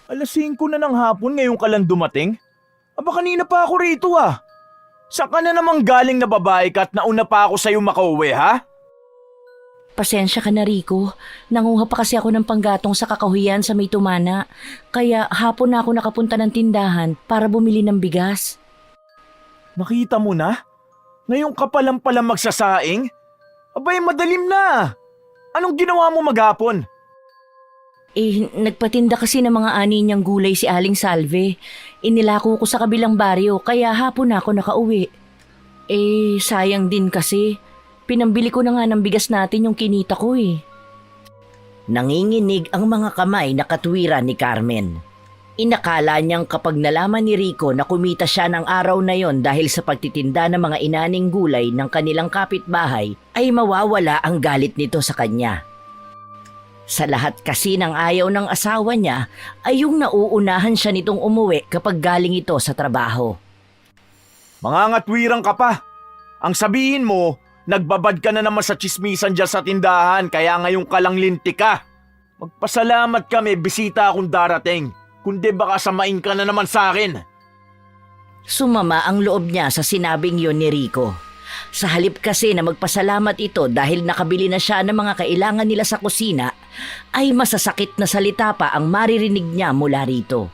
Alas 5 na ng hapon ngayon ka lang dumating? Aba kanina pa ako rito ah. Saan ka na namang galing na babae ka at nauna pa ako sa'yo makauwi ha? Pasensya ka na, Rico. Nanguha pa kasi ako ng panggatong sa kakahuyan sa may tumana. Kaya hapon na ako nakapunta ng tindahan para bumili ng bigas. Nakita mo na? Ngayon ka palang pala magsasaing? Abay madalim na. Anong ginawa mo maghapon? Nagpatinda kasi ng mga ani niyang gulay si Aling Salve. Inilako ko sa kabilang baryo kaya hapon na ako nakauwi. Sayang din kasi. Pinambili ko na nga ng bigas natin yung kinita ko eh. Nanginginig ang mga kamay na katwiran ni Carmen. Inakala niyang kapag nalaman ni Rico na kumita siya ng araw na yon dahil sa pagtitinda ng mga inaning gulay ng kanilang kapitbahay, ay mawawala ang galit nito sa kanya. Sa lahat kasi ng ayaw ng asawa niya ay yung nauunahan siya nitong umuwi kapag galing ito sa trabaho. Mangangatwirang ka pa. Ang sabihin mo, nagbabad ka na naman sa tsismisan dyan sa tindahan kaya ngayon ka lang lintik ka. Magpasalamat kami, bisita akong darating. Kundi baka samain ka na naman sa akin. Sumama ang loob niya sa sinabing yon ni Rico. Sa halip kasi na magpasalamat ito dahil nakabili na siya ng mga kailangan nila sa kusina, ay masasakit na salita pa ang maririnig niya mula rito.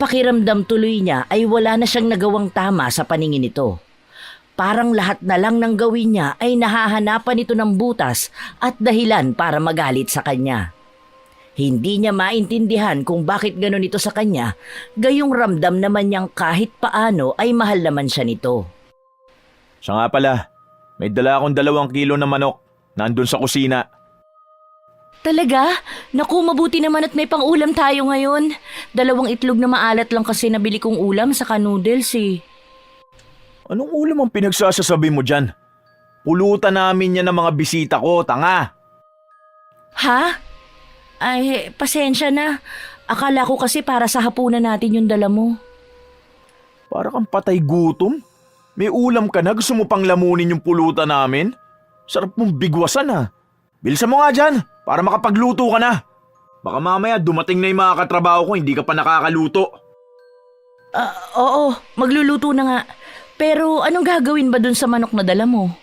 Pakiramdam tuloy niya ay wala na siyang nagawang tama sa paningin nito. Parang lahat na lang ng gawin niya ay nahahanapan ito ng butas at dahilan para magalit sa kanya. Hindi niya maintindihan kung bakit ganon ito sa kanya, gayong ramdam naman niyang kahit paano ay mahal naman siya nito. Siya nga pala, may dala akong 2 kilo na manok, nandun sa kusina. Talaga? Naku, mabuti naman at may pang-ulam tayo ngayon. 2 itlog na maalat lang kasi nabili kong ulam sa noodles eh. Anong ulam ang pinagsasasabi mo dyan? Pulutan namin yan ng mga bisita ko, tanga. Ha? Ay, pasensya na. Akala ko kasi para sa hapunan natin yung dala mo. Para kang patay gutom. May ulam ka na, gusto mo pang lamunin yung pulutan namin? Sarap mong bigwasan ah. Bilisan mo nga dyan, para makapagluto ka na. Baka mamaya dumating na yung mga katrabaho ko, hindi ka pa nakakaluto. Oo, magluluto na nga. Pero anong gagawin ba dun sa manok na dala mo?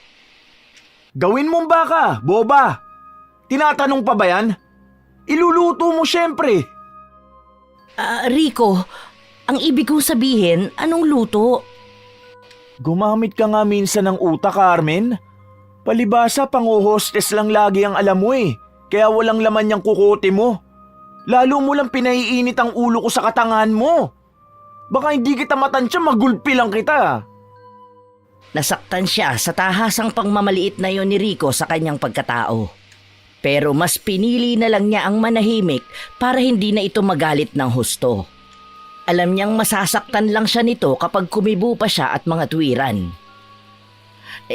Gawin mong baka, boba. Tinatanong pa ba yan? Iluluto mo syempre. Rico, ang ibig kong sabihin, anong luto? Gumamit ka nga minsan ng utak, Carmen. Palibasa, pang-hostess lang lagi ang alam mo eh. Kaya walang laman yung kukote mo. Lalo mo lang pinaiinit ang ulo ko sa katangahan mo. Baka hindi kita matansya, magulpi lang kita. Nasaktan siya sa tahasang pangmamaliit na yon ni Rico sa kanyang pagkatao. Pero mas pinili na lang niya ang manahimik para hindi na ito magalit ng husto. Alam niyang masasaktan lang siya nito kapag kumibo pa siya at mga tuwiran.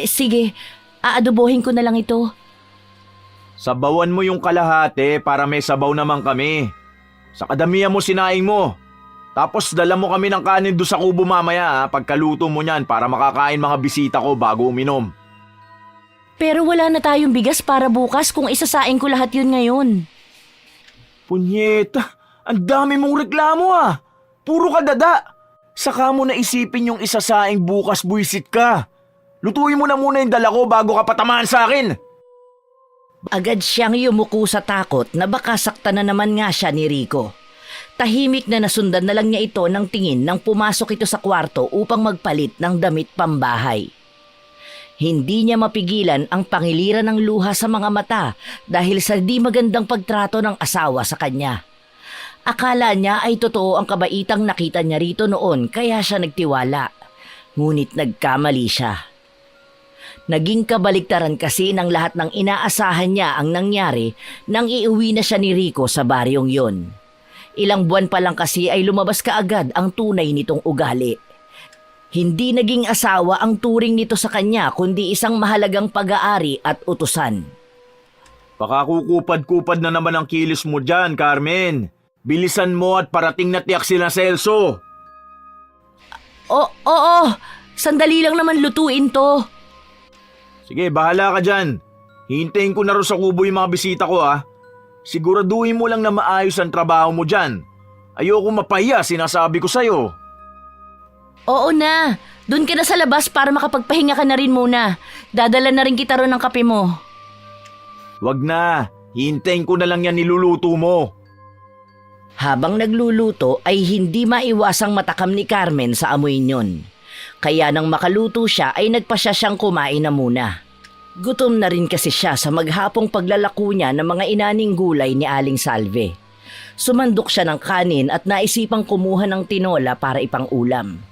Sige, aadobohin ko na lang ito. Sabawan mo yung kalahati para may sabaw naman kami. Sa kadamihan mo sinaing mo. Tapos dala mo kami ng kanin doon sa kubo mamaya pagkaluto mo niyan para makakain mga bisita ko bago uminom. Pero wala na tayong bigas para bukas kung isasaing ko lahat yun ngayon. Punyeta, ang dami mong reklamo ah. Puro ka dada. Saka mo na isipin yung isasaing bukas, buisit ka. Lutuin mo na muna yung dala ko bago ka patamaan sa akin. Agad siyang yumuko sa takot na baka saktan na naman nga siya ni Rico. Tahimik na nasundan na lang niya ito ng tingin nang pumasok ito sa kwarto upang magpalit ng damit pambahay. Hindi niya mapigilan ang pangiliran ng luha sa mga mata dahil sa di magandang pagtrato ng asawa sa kanya. Akala niya ay totoo ang kabaitang nakita niya rito noon kaya siya nagtiwala. Ngunit nagkamali siya. Naging kabaliktaran kasi ng lahat ng inaasahan niya ang nangyari nang iuwi na siya ni Rico sa baryong yon. Ilang buwan pa lang kasi ay lumabas kaagad ang tunay nitong ugali. Hindi naging asawa ang turing nito sa kanya kundi isang mahalagang pag-aari at utusan. Baka kukupad-kupad na naman ang kilos mo dyan, Carmen. Bilisan mo at parating na tiyak sila Celso. Oo, sandali lang naman lutuin to. Sige, bahala ka dyan. Hintayin ko na rin sa kubo yung mga bisita ko ah. Siguraduhin mo lang na maayos ang trabaho mo dyan. Ayoko mapahiya, sinasabi ko sa'yo. Oo na, doon ka na sa labas para makapagpahinga ka na rin muna. Dadala na rin kita ron ng kape mo. Wag na, hintayin ko na lang yan niluluto mo. Habang nagluluto ay hindi maiwasang matakam ni Carmen sa amoy niyon. Kaya nang makaluto siya ay nagpasya siyang kumain na muna. Gutom na rin kasi siya sa maghapong paglalako niya ng mga inaning gulay ni Aling Salve. Sumandok siya ng kanin at naisipang kumuha ng tinola para ipang ulam.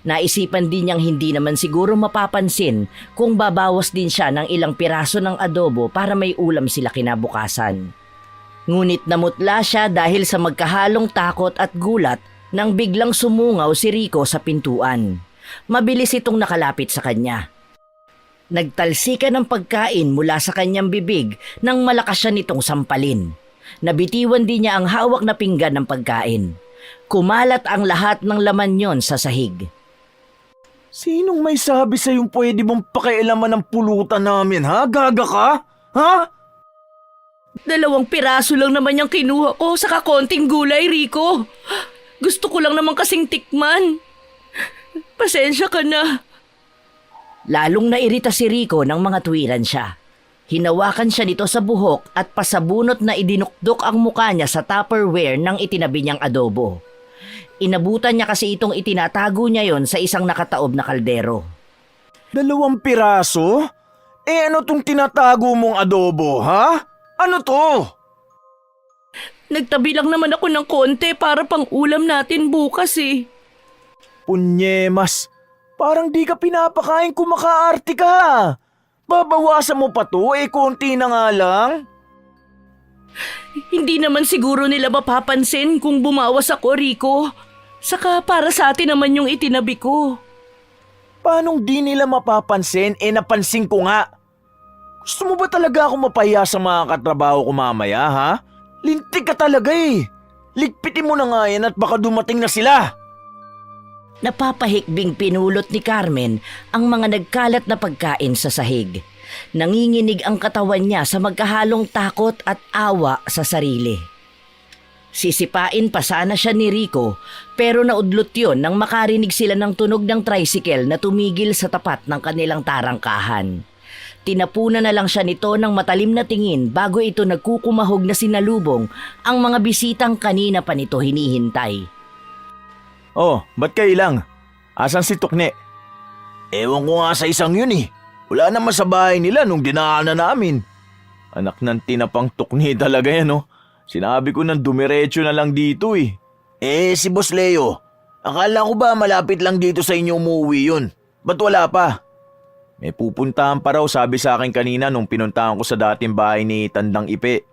Naisipan din niyang hindi naman siguro mapapansin kung babawas din siya ng ilang piraso ng adobo para may ulam sila kinabukasan. Ngunit namutla siya dahil sa magkahalong takot at gulat nang biglang sumungaw si Rico sa pintuan. Mabilis itong nakalapit sa kanya. Nagtalsikan ng pagkain mula sa kanyang bibig nang malakas siya nitong sampalin. Nabitiwan din niya ang hawak na pinggan ng pagkain. Kumalat ang lahat ng laman yon sa sahig. Sinong may sabi sa'yong pwede mong pakialaman ng pulutan namin, ha? Gaga ka? Ha? 2 piraso lang naman yung kinuha ko sa kakonting gulay, Rico. Gusto ko lang naman kasing tikman. Pasensya ka na. Lalong nairita si Rico nang mga tuwiran siya. Hinawakan siya nito sa buhok at pasabunot na idinukdok ang muka niya sa Tupperware ng itinabi niyang adobo. Inabutan niya kasi itong itinatago niya yon sa isang nakataob na kaldero. 2 piraso? Ano tong tinatago mong adobo, ha? Ano to? Nagtabi lang naman ako ng konti para pang ulam natin bukas eh. Punyemas, parang di ka pinapakain kung makaarte ka. Babawasan mo pa to, konti na nga lang. Hindi naman siguro nila mapapansin kung bumawas ako, Rico. Saka para sa atin naman yung itinabi ko. Paanong di nila mapapansin? Napansin ko nga. Gusto mo ba talaga ako mapahiya sa mga katrabaho ko mamaya, ha? Lintik ka talaga eh. Ligpitin mo na nga yan at baka dumating na sila. Napapahikbing pinulot ni Carmen ang mga nagkalat na pagkain sa sahig. Nanginginig ang katawan niya sa magkahalong takot at awa sa sarili. Sisipain pa sana siya ni Rico pero naudlot yon nang makarinig sila ng tunog ng tricycle na tumigil sa tapat ng kanilang tarangkahan. Tinapunan na lang siya nito ng matalim na tingin bago ito nagkukumahog na sinalubong ang mga bisitang kanina pa nito hinihintay. Oh, ba't kayo lang? Asan si Tukne? Ewan ko nga sa isang yun eh. Wala naman sa bahay nila nung dinaanan namin. Anak ng tinapang Tukne talaga yan oh. Sinabi ko nang dumiretso na lang dito eh. Si Boss Leo, akala ko ba malapit lang dito sa inyo umuwi yun? Ba't wala pa? May pupuntahan pa raw sabi sa akin kanina nung pinuntahan ko sa dating bahay ni Tandang Ipe.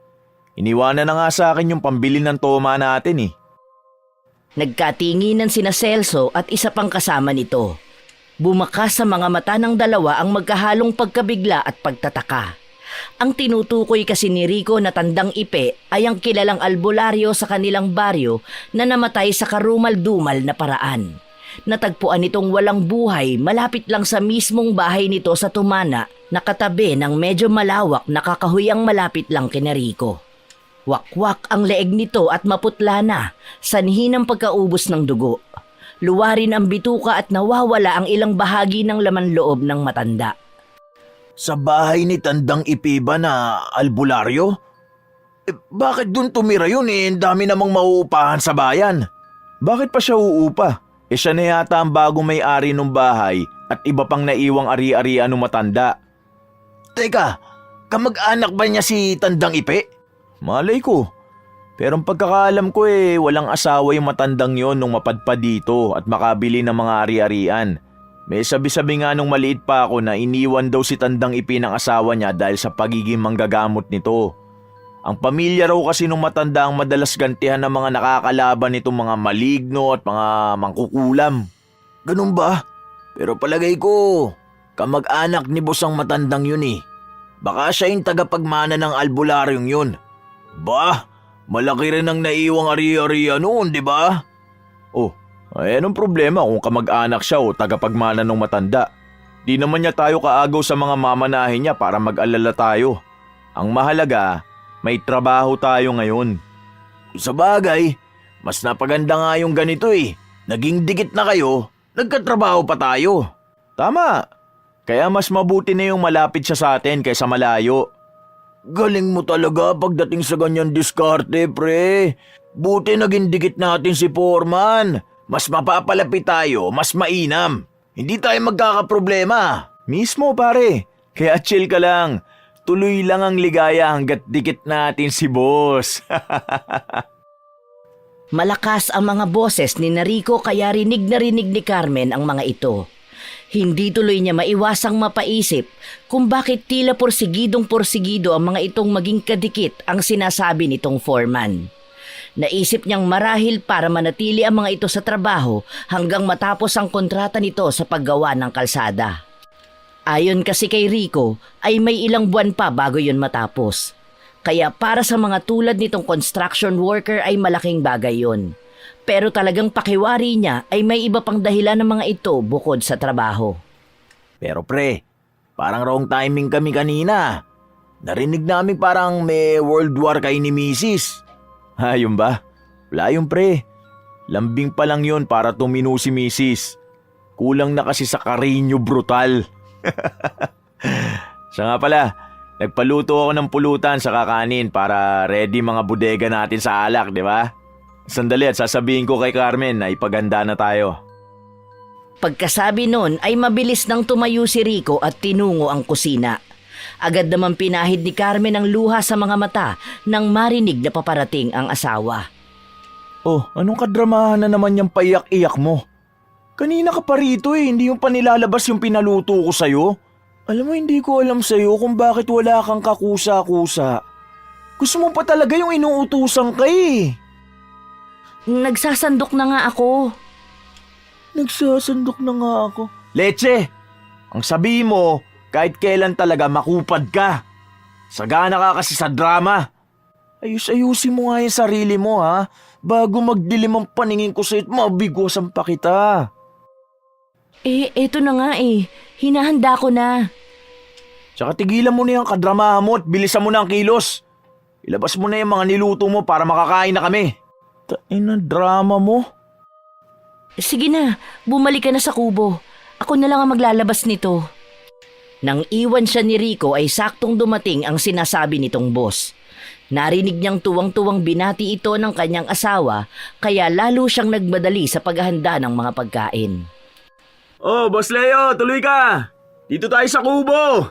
Iniwanan na nga sa akin yung pambili ng toma natin eh. Nagkatinginan sina Celso at isa pang kasama nito. Bumakas sa mga mata ng dalawa ang magkahalong pagkabigla at pagtataka. Ang tinutukoy kasi ni Rico na Tandang Ipe ay ang kilalang albularyo sa kanilang baryo na namatay sa karumal-dumal na paraan. Natagpuan itong walang buhay malapit lang sa mismong bahay nito sa Tumana na katabi ng medyo malawak na kakahuyang malapit lang kina Rico. Wakwak ang leeg nito at maputla na, sanhi ng pagkaubos ng dugo. Luwarin ang bituka at nawawala ang ilang bahagi ng laman loob ng matanda. Sa bahay ni Tandang Ipe ba na albularyo? Bakit dun tumira yun Ang dami namang mauupahan sa bayan. Bakit pa siya uupa? Siya na yata ang bagong may-ari ng bahay at iba pang naiwang ari-arian ng matanda. Teka, kamag-anak ba niya si Tandang Ipe? Malay ko. Pero ang pagkakaalam ko walang asawa yung matandang yon nung mapadpad dito at makabili ng mga ari-arian. May sabi-sabi nga nung maliit pa ako na iniwan daw si Tandang Ipe ng asawa niya dahil sa pagiging manggagamot nito. Ang pamilya raw kasi nung matanda ang madalas gantihan ng mga nakakalaban nitong mga maligno at mga mangkukulam. Ganun ba? Pero palagay ko, kamag-anak ni boss ang matandang yun eh. Baka siya yung tagapagmana ng albularyong yun. Bah, malaki rin ang naiwang ari-arian noon, di ba? Oh, anong problema kung kamag-anak siya o tagapagmana ng matanda? Di naman niya tayo kaagaw sa mga mamanahin niya para mag-alala tayo. Ang mahalaga, may trabaho tayo ngayon. Sa bagay, Mas napaganda nga yung ganito eh. Naging dikit na kayo, nagkatrabaho pa tayo. Tama. Kaya mas mabuti na yung malapit siya sa atin kaysa malayo. Galing mo talaga pagdating sa ganyan diskarte, pre. Buti naging dikit natin si Foreman. Mas mapapalapit tayo, mas mainam. Hindi tayo magkakaproblema. Mismo pare. Kaya chill ka lang. Tuloy lang ang ligaya hanggat dikit natin si boss. Malakas ang mga boses ni Rico kaya rinig na rinig ni Carmen ang mga ito. Hindi tuloy niya maiwasang mapaisip kung bakit tila porsigidong-porsigido ang mga itong maging kadikit ang sinasabi nitong foreman. Naisip niyang marahil para manatili ang mga ito sa trabaho hanggang matapos ang kontrata nito sa paggawa ng kalsada. Ayon kasi kay Rico ay may ilang buwan pa bago yun matapos. Kaya para sa mga tulad nitong construction worker ay malaking bagay yun. Pero talagang pakiwari niya ay may iba pang dahilan ng mga ito bukod sa trabaho. Pero pre, parang wrong timing kami kanina. Narinig namin parang may world war kayo ni Mrs. Ha, yun ba? Wala yun pre. Lambing pa lang yun para tumino si Mrs. Kulang na kasi sa Carino brutal. Siya nga pala, nagpaluto ako ng pulutan sa kakanin para ready mga bodega natin sa alak, di ba? Sandali at sasabihin ko kay Carmen na ipaganda na tayo. Pagkasabi nun ay mabilis nang tumayo si Rico at tinungo ang kusina. Agad naman pinahid ni Carmen ang luha sa mga mata nang marinig na paparating ang asawa. Oh, anong kadramahan na naman yung paiyak-iyak mo? Kanina ka pa rito eh, hindi yung panilalabas yung pinaluto ko sa'yo. Alam mo, hindi ko alam sa'yo kung bakit wala kang kakusa-kusa. Gusto mo pa talaga yung inuutusan ka eh. Nagsasandok na nga ako. Nagsasandok na nga ako. Leche! Ang sabi mo, kahit kailan talaga makupad ka. Sagana ka kasi sa drama. Ayus-ayusin mo nga yung sarili mo ha. Bago magdilim ang paningin ko sa'yo't mabigwasan pa kita. Eto na nga eh. Hinahanda ko na. Tsaka tigilan mo na yung kadramahan mo at bilisan mo na ang kilos. Ilabas mo na yung mga niluto mo para makakain na kami. Tain na drama mo. Sige na, bumalik ka na sa kubo. Ako na lang ang maglalabas nito. Nang iwan siya ni Rico ay saktong dumating ang sinasabi nitong boss. Narinig niyang tuwang-tuwang binati ito ng kanyang asawa kaya lalo siyang nagmadali sa paghahanda ng mga pagkain. Oh, Boss Leo, tuloy ka! Dito tayo sa kubo!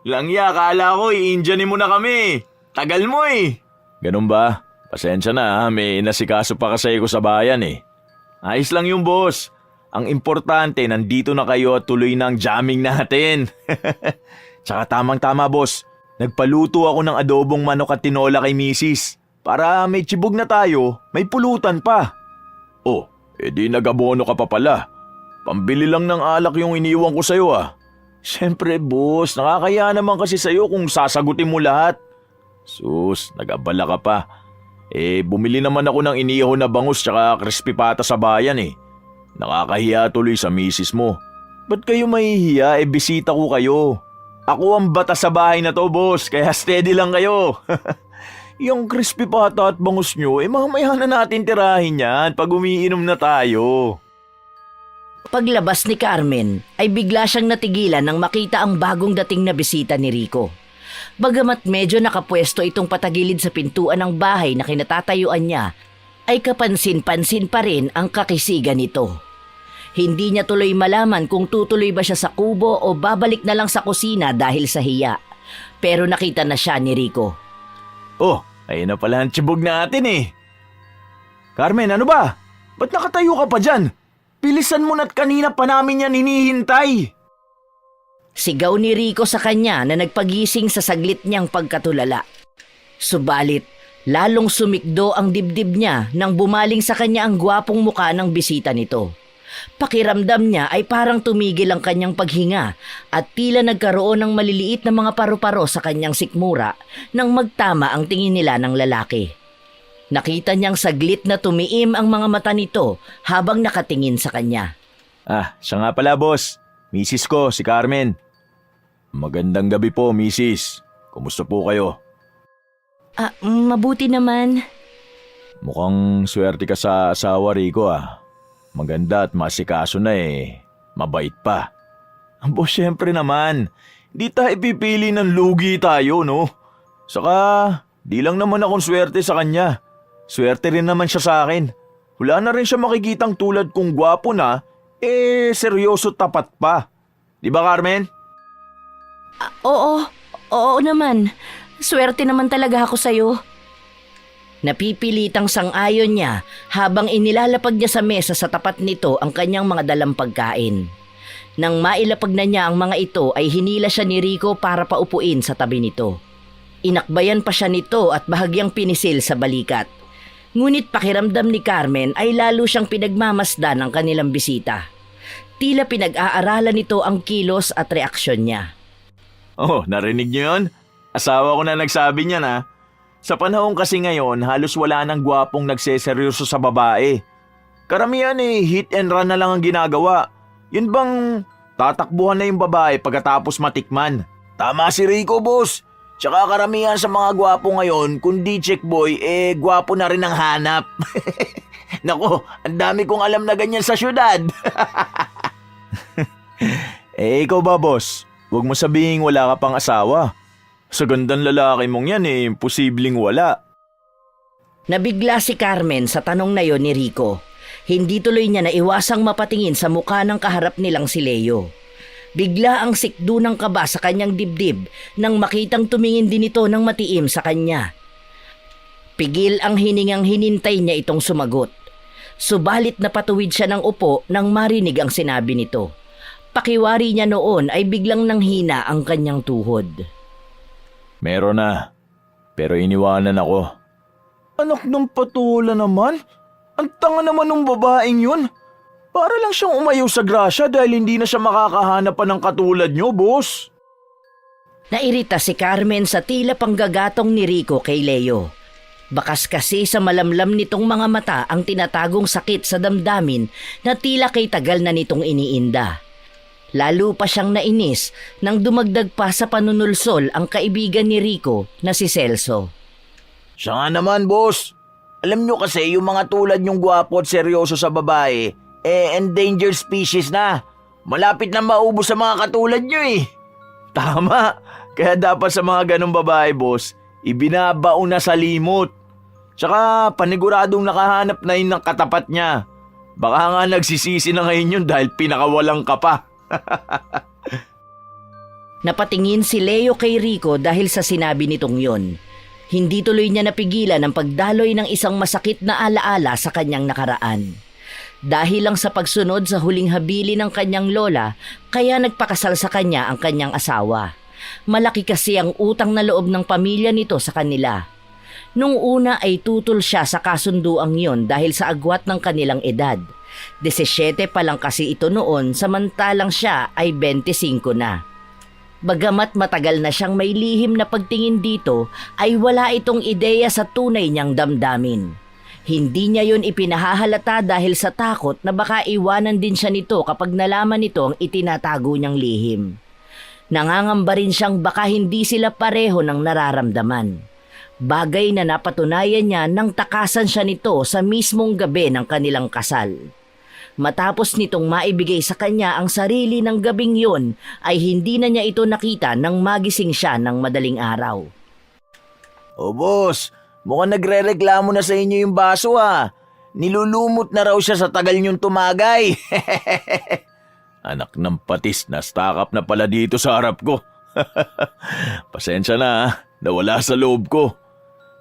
Langya, kala ko i-Indianin mo na kami. Tagal mo eh. Ganun ba? Pasensya na ha, may inasikaso pa kasi ko sa bayan eh. Ayos lang yung boss. Ang importante, nandito na kayo at tuloy na ang jamming natin. Tsaka tamang-tama boss, nagpaluto ako ng adobong manok at tinola kay misis. Para may tsibog na tayo, may pulutan pa. Oh, edi nagabono ka pa pala. Pambili lang ng alak yung iniwan ko sa'yo ah. Siyempre boss, nakakaya naman kasi sa'yo kung sasagutin mo lahat. Sus, nag-abala ka pa. Bumili naman ako ng inihaw na bangus tsaka crispy pata sa bayan eh. Nakakahiya tuloy sa misis mo. Ba't kayo mahihiya? Bisita ko kayo. Ako ang bata sa bahay na to boss, kaya steady lang kayo. Yung crispy pata at bangus nyo, mamaya na natin tirahin yan pag umiinom na tayo. Paglabas ni Carmen ay bigla siyang natigilan nang makita ang bagong dating na bisita ni Rico. Bagamat medyo nakapwesto itong patagilid sa pintuan ng bahay na kinatatayuan niya, ay kapansin-pansin pa rin ang kakisigan nito. Hindi niya tuloy malaman kung tutuloy ba siya sa kubo o babalik na lang sa kusina dahil sa hiya. Pero nakita na siya ni Rico. Oh, ayun na pala ang tsibog natin eh. Carmen, ano ba? Ba't nakatayo ka pa dyan? Bilisan mo na't kanina pa namin yan hinihintay. Sigaw ni Rico sa kanya na nagpagising sa saglit niyang pagkatulala. Subalit, lalong sumikdo ang dibdib niya nang bumaling sa kanya ang gwapong muka ng bisita nito. Pakiramdam niya ay parang tumigil ang kanyang paghinga at tila nagkaroon ng maliliit na mga paru-paro sa kanyang sikmura nang magtama ang tingin nila ng lalaki. Nakita niyang saglit na tumiim ang mga mata nito habang nakatingin sa kanya. Ah, siya nga pala boss. Misis ko, si Carmen. Magandang gabi po, misis. Kumusta po kayo? Mabuti naman. Mukhang swerte ka sa asawa, Rico ah. Maganda at masikaso na eh. Mabait pa. Boss, syempre naman. Di tayo pipili ng lugi tayo, no? Saka, di lang naman akong swerte sa kanya. Swerte rin naman siya sa akin. Wala na rin siya makikitang tulad kong gwapo na, seryoso tapat pa. Di ba, Carmen? Oo naman. Swerte naman talaga ako sa'yo. Napipilitang sang-ayon niya habang inilalapag niya sa mesa sa tapat nito ang kanyang mga dalang pagkain. Nang mailapag na niya ang mga ito ay hinila siya ni Rico para paupuin sa tabi nito. Inakbayan pa siya nito at bahagyang pinisil sa balikat. Ngunit pakiramdam ni Carmen ay lalo siyang pinagmamasdan ng kanilang bisita. Tila pinag-aaralan nito ang kilos at reaksyon niya. Oh, narinig niyo yun? Asawa ko na nagsabi niya na. Sa panahon kasi ngayon, halos wala nang gwapong nagseseryoso sa babae. Karamihan hit and run na lang ang ginagawa. Yun bang tatakbuhan na yung babae pagkatapos matikman? Tama si Rico, boss. Tsaka karamihan sa mga gwapo ngayon, kundi check boy, gwapo na rin ang hanap. Nako, ang dami kong alam na ganyan sa syudad. Ikaw ba, boss? Huwag mo sabihing wala ka pang asawa. Sa gandang lalaki mong yan imposibleng wala. Nabigla si Carmen sa tanong na yon ni Rico. Hindi tuloy niya naiwasang mapatingin sa mukha ng kaharap nilang si Leo. Bigla ang sikdo ng kaba sa kanyang dibdib nang makitang tumingin din ito ng matiim sa kanya. Pigil ang hiningang hinintay niya itong sumagot. Subalit napatuwid siya ng upo nang marinig ang sinabi nito. Pakiwari niya noon ay biglang nanghina ang kanyang tuhod. Meron na, pero iniwanan ako. Anak ng patula naman? Ang tanga naman ng babaeng yun. Para lang siyang umayaw sa grasya dahil hindi na siya makakahanap pa ng katulad niyo, boss. Nairita si Carmen sa tila panggagatong ni Rico kay Leo. Bakas kasi sa malamlam nitong mga mata ang tinatagong sakit sa damdamin na tila kay tagal na nitong iniinda. Lalo pa siyang nainis nang dumagdag pa sa panunulsol ang kaibigan ni Rico na si Celso. Siya nga naman, boss. Alam niyo kasi yung mga tulad niyong gwapo at seryoso sa babae, endangered species na. Malapit na maubos sa mga katulad niyo eh. Tama. Kaya dapat sa mga ganong babae, boss, ibinabaon na sa limot. Tsaka paniguradong nakahanap na yun ng katapat niya. Baka nga nagsisisi na ngayon yun dahil pinakawalang ka pa. Napatingin si Leo kay Rico dahil sa sinabi nitong yon. Hindi tuloy niya napigilan ang pagdaloy ng isang masakit na alaala sa kanyang nakaraan. Dahil lang sa pagsunod sa huling habili ng kanyang lola, kaya nagpakasal sa kanya ang kanyang asawa. Malaki kasi ang utang na loob ng pamilya nito sa kanila. Nung una ay tutol siya sa kasunduang yon dahil sa agwat ng kanilang edad. 17 pa lang kasi ito noon samantalang siya ay 25 na. Bagamat matagal na siyang may lihim na pagtingin dito ay wala itong ideya sa tunay niyang damdamin. Hindi niya yon ipinahahalata dahil sa takot na baka iwanan din siya nito kapag nalaman nito ang itinatago niyang lihim. Nangangamba rin siyang baka hindi sila pareho ng nararamdaman. Bagay na napatunayan niya nang takasan siya nito sa mismong gabi ng kanilang kasal. Matapos nitong maibigay sa kanya ang sarili ng gabing yon, ay hindi na niya ito nakita nang magising siya ng madaling araw. O boss, mukhang nagre-reklamo na sa inyo yung baso ah. Nilulumot na raw siya sa tagal niyong tumagay. Anak ng patis, na-stock up na pala dito sa harap ko. Pasensya na ah, nawala sa loob ko.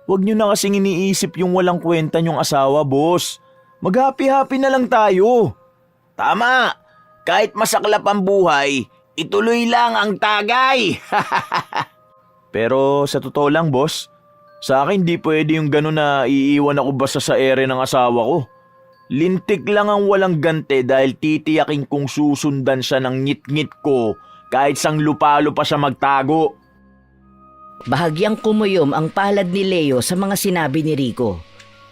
Huwag niyo na kasing iniisip yung walang kwenta niyong asawa, boss. Mag-happy-happy na lang tayo. Tama. Kahit masaklap ang buhay, ituloy lang ang tagay. Pero sa totoo lang, boss, sa akin di pwede yung gano'n na iiwan ako basta sa ere ng asawa ko. Lintik lang ang walang gante dahil titiyakin kong susundan siya ng ngit-ngit ko kahit sang lupalo pa siya magtago. Bahagyang kumuyom ang palad ni Leo sa mga sinabi ni Rico.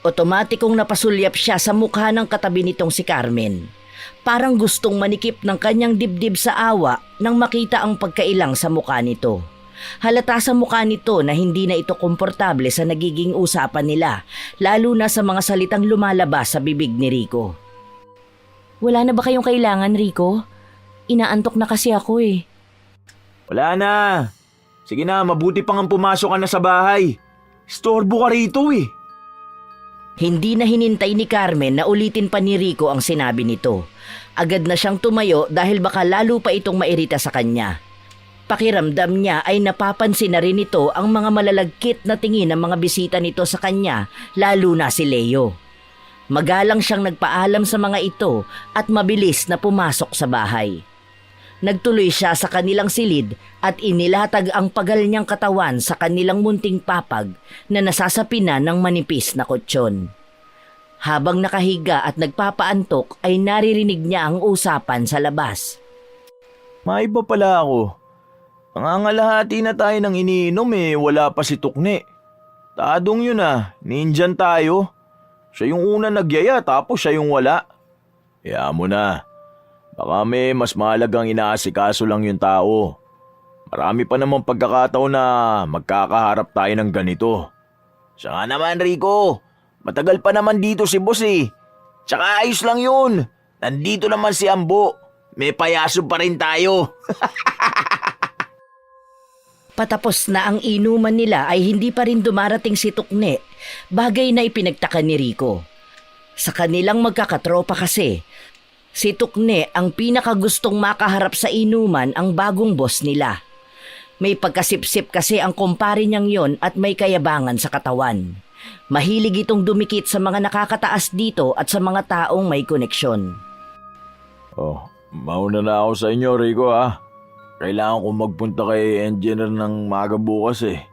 Otomatikong napasulyap siya sa mukha ng katabi nitong si Carmen. Parang gustong manikip ng kanyang dibdib sa awa nang makita ang pagkailang sa mukha nito. Halata sa mukha nito na hindi na ito komportable sa nagiging usapan nila, lalo na sa mga salitang lumalabas sa bibig ni Rico. Wala na ba kayong kailangan, Rico? Inaantok na kasi ako eh. Wala na. Sige na, mabuti pang ang pumasok ka na sa bahay. Istorbo ka rito eh. Hindi na hinintay ni Carmen na ulitin pa ni Rico ang sinabi nito. Agad na siyang tumayo dahil baka lalo pa itong mairita sa kanya. Pakiramdam niya ay napapansin na rin ito ang mga malalagkit na tingin ng mga bisita nito sa kanya, lalo na si Leo. Magalang siyang nagpaalam sa mga ito at mabilis na pumasok sa bahay. Nagtuloy siya sa kanilang silid at inilatag ang pagal niyang katawan sa kanilang munting papag na nasasapinan ng manipis na kutsyon. Habang nakahiga at nagpapaantok ay naririnig niya ang usapan sa labas. Maiba pala ako. Nangangalahati na tayo ng iniinom eh, wala pa si Tukne. Tadong yun ah, ninjan tayo. Siya yung una nagyaya tapos siya yung wala. Kaya mo na. Baka may mas mahalagang inaasikaso lang yung tao. Marami pa namang pagkakataon na magkakaharap tayo ng ganito. Siya nga naman Rico, matagal pa naman dito si boss eh. Tsaka ayos lang yun. Nandito naman si Ambo. May payaso pa rin tayo. Patapos na ang inuman nila ay hindi pa rin dumarating si Tukne, bagay na ipinagtaka ni Rico. Sa kanilang magkakatropa kasi, si Tukne ang pinakagustong makaharap sa inuman ang bagong boss nila. May pagkasipsip kasi ang kumpare niyang yon at may kayabangan sa katawan. Mahilig itong dumikit sa mga nakakataas dito at sa mga taong may koneksyon. Oh, mauna na ako sa inyo Rico ha. Kailangan kong magpunta kay engineer ng maga bukas eh.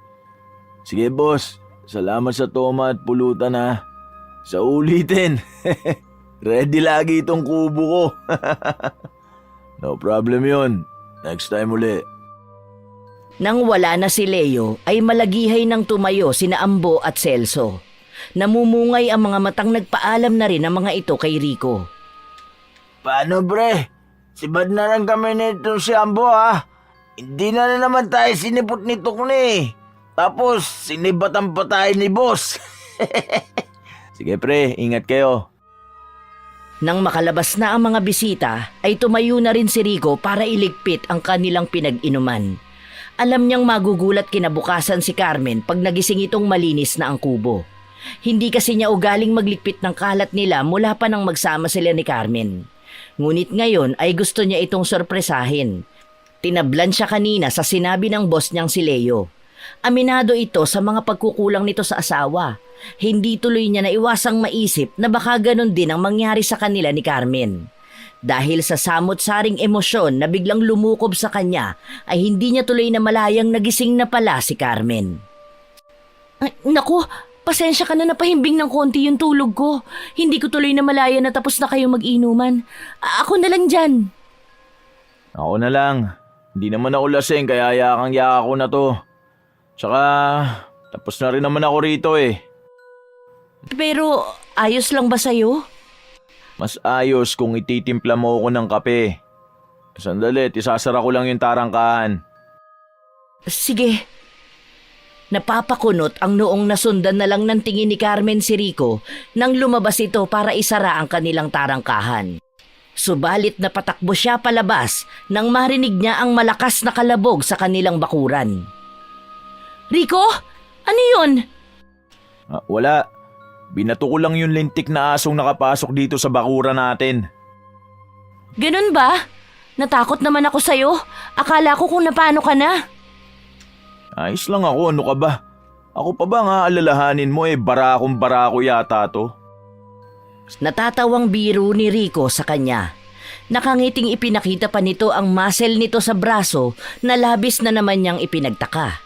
Sige boss, salamat sa toma at pulutan ha. Sa ulitin. Ready lagi itong kubo ko. No problem yun. Next time uli. Nang wala na si Leo ay malagihay ng tumayo sina Ambo at Celso. Namumungay ang mga matang nagpaalam na rin ang mga ito kay Rico. Paano bre? Sibad na lang kami nito si Ambo ha. Hindi na naman tayo sinipot ni Tukne. Tapos sinibatan pa tayo ni boss. Sige pre, ingat kayo. Nang makalabas na ang mga bisita ay tumayo na rin si Rico para iligpit ang kanilang pinag-inuman. Alam niyang magugulat kinabukasan si Carmen pag nagising itong malinis na ang kubo. Hindi kasi niya ugaling magligpit ng kalat nila mula pa nang magsama sila ni Carmen. Ngunit ngayon ay gusto niya itong sorpresahin. Tinablan siya kanina sa sinabi ng boss niyang si Leo. Aminado ito sa mga pagkukulang nito sa asawa. Hindi tuloy niya naiwasang maisip na baka ganun din ang mangyari sa kanila ni Carmen. Dahil sa samot-saring emosyon na biglang lumukob sa kanya, ay hindi niya tuloy na malayang nagising na pala si Carmen. Ay, naku, pasensya ka na napahimbing ng konti yung tulog ko. Hindi ko tuloy na malaya na tapos na kayo mag-inuman. Ako na lang dyan. Ako na lang. Hindi naman ako lasing kaya yakang-yaka ko na to. Tsaka tapos na rin naman ako rito eh. Pero ayos lang ba sa'yo? Mas ayos kung ititimpla mo ako ng kape. Sandali, isasara ko lang yung tarangkahan. Sige. Napapakunot ang noong nasundan na lang ng tingin ni Carmen si Rico nang lumabas ito para isara ang kanilang tarangkahan. Subalit napatakbo siya palabas nang marinig niya ang malakas na kalabog sa kanilang bakuran. Rico? Ano yun? Wala. Binato ko lang yung lintik na asong nakapasok dito sa bakuran natin. Ganun ba? Natakot naman ako sa'yo. Akala ko kung napano ka na. Ayos lang ako, ano ka ba? Ako pa ba nga alalahanin mo barakong-barako yata to? Natatawang biro ni Rico sa kanya. Nakangiting ipinakita pa nito ang muscle nito sa braso na labis na naman niyang ipinagtaka.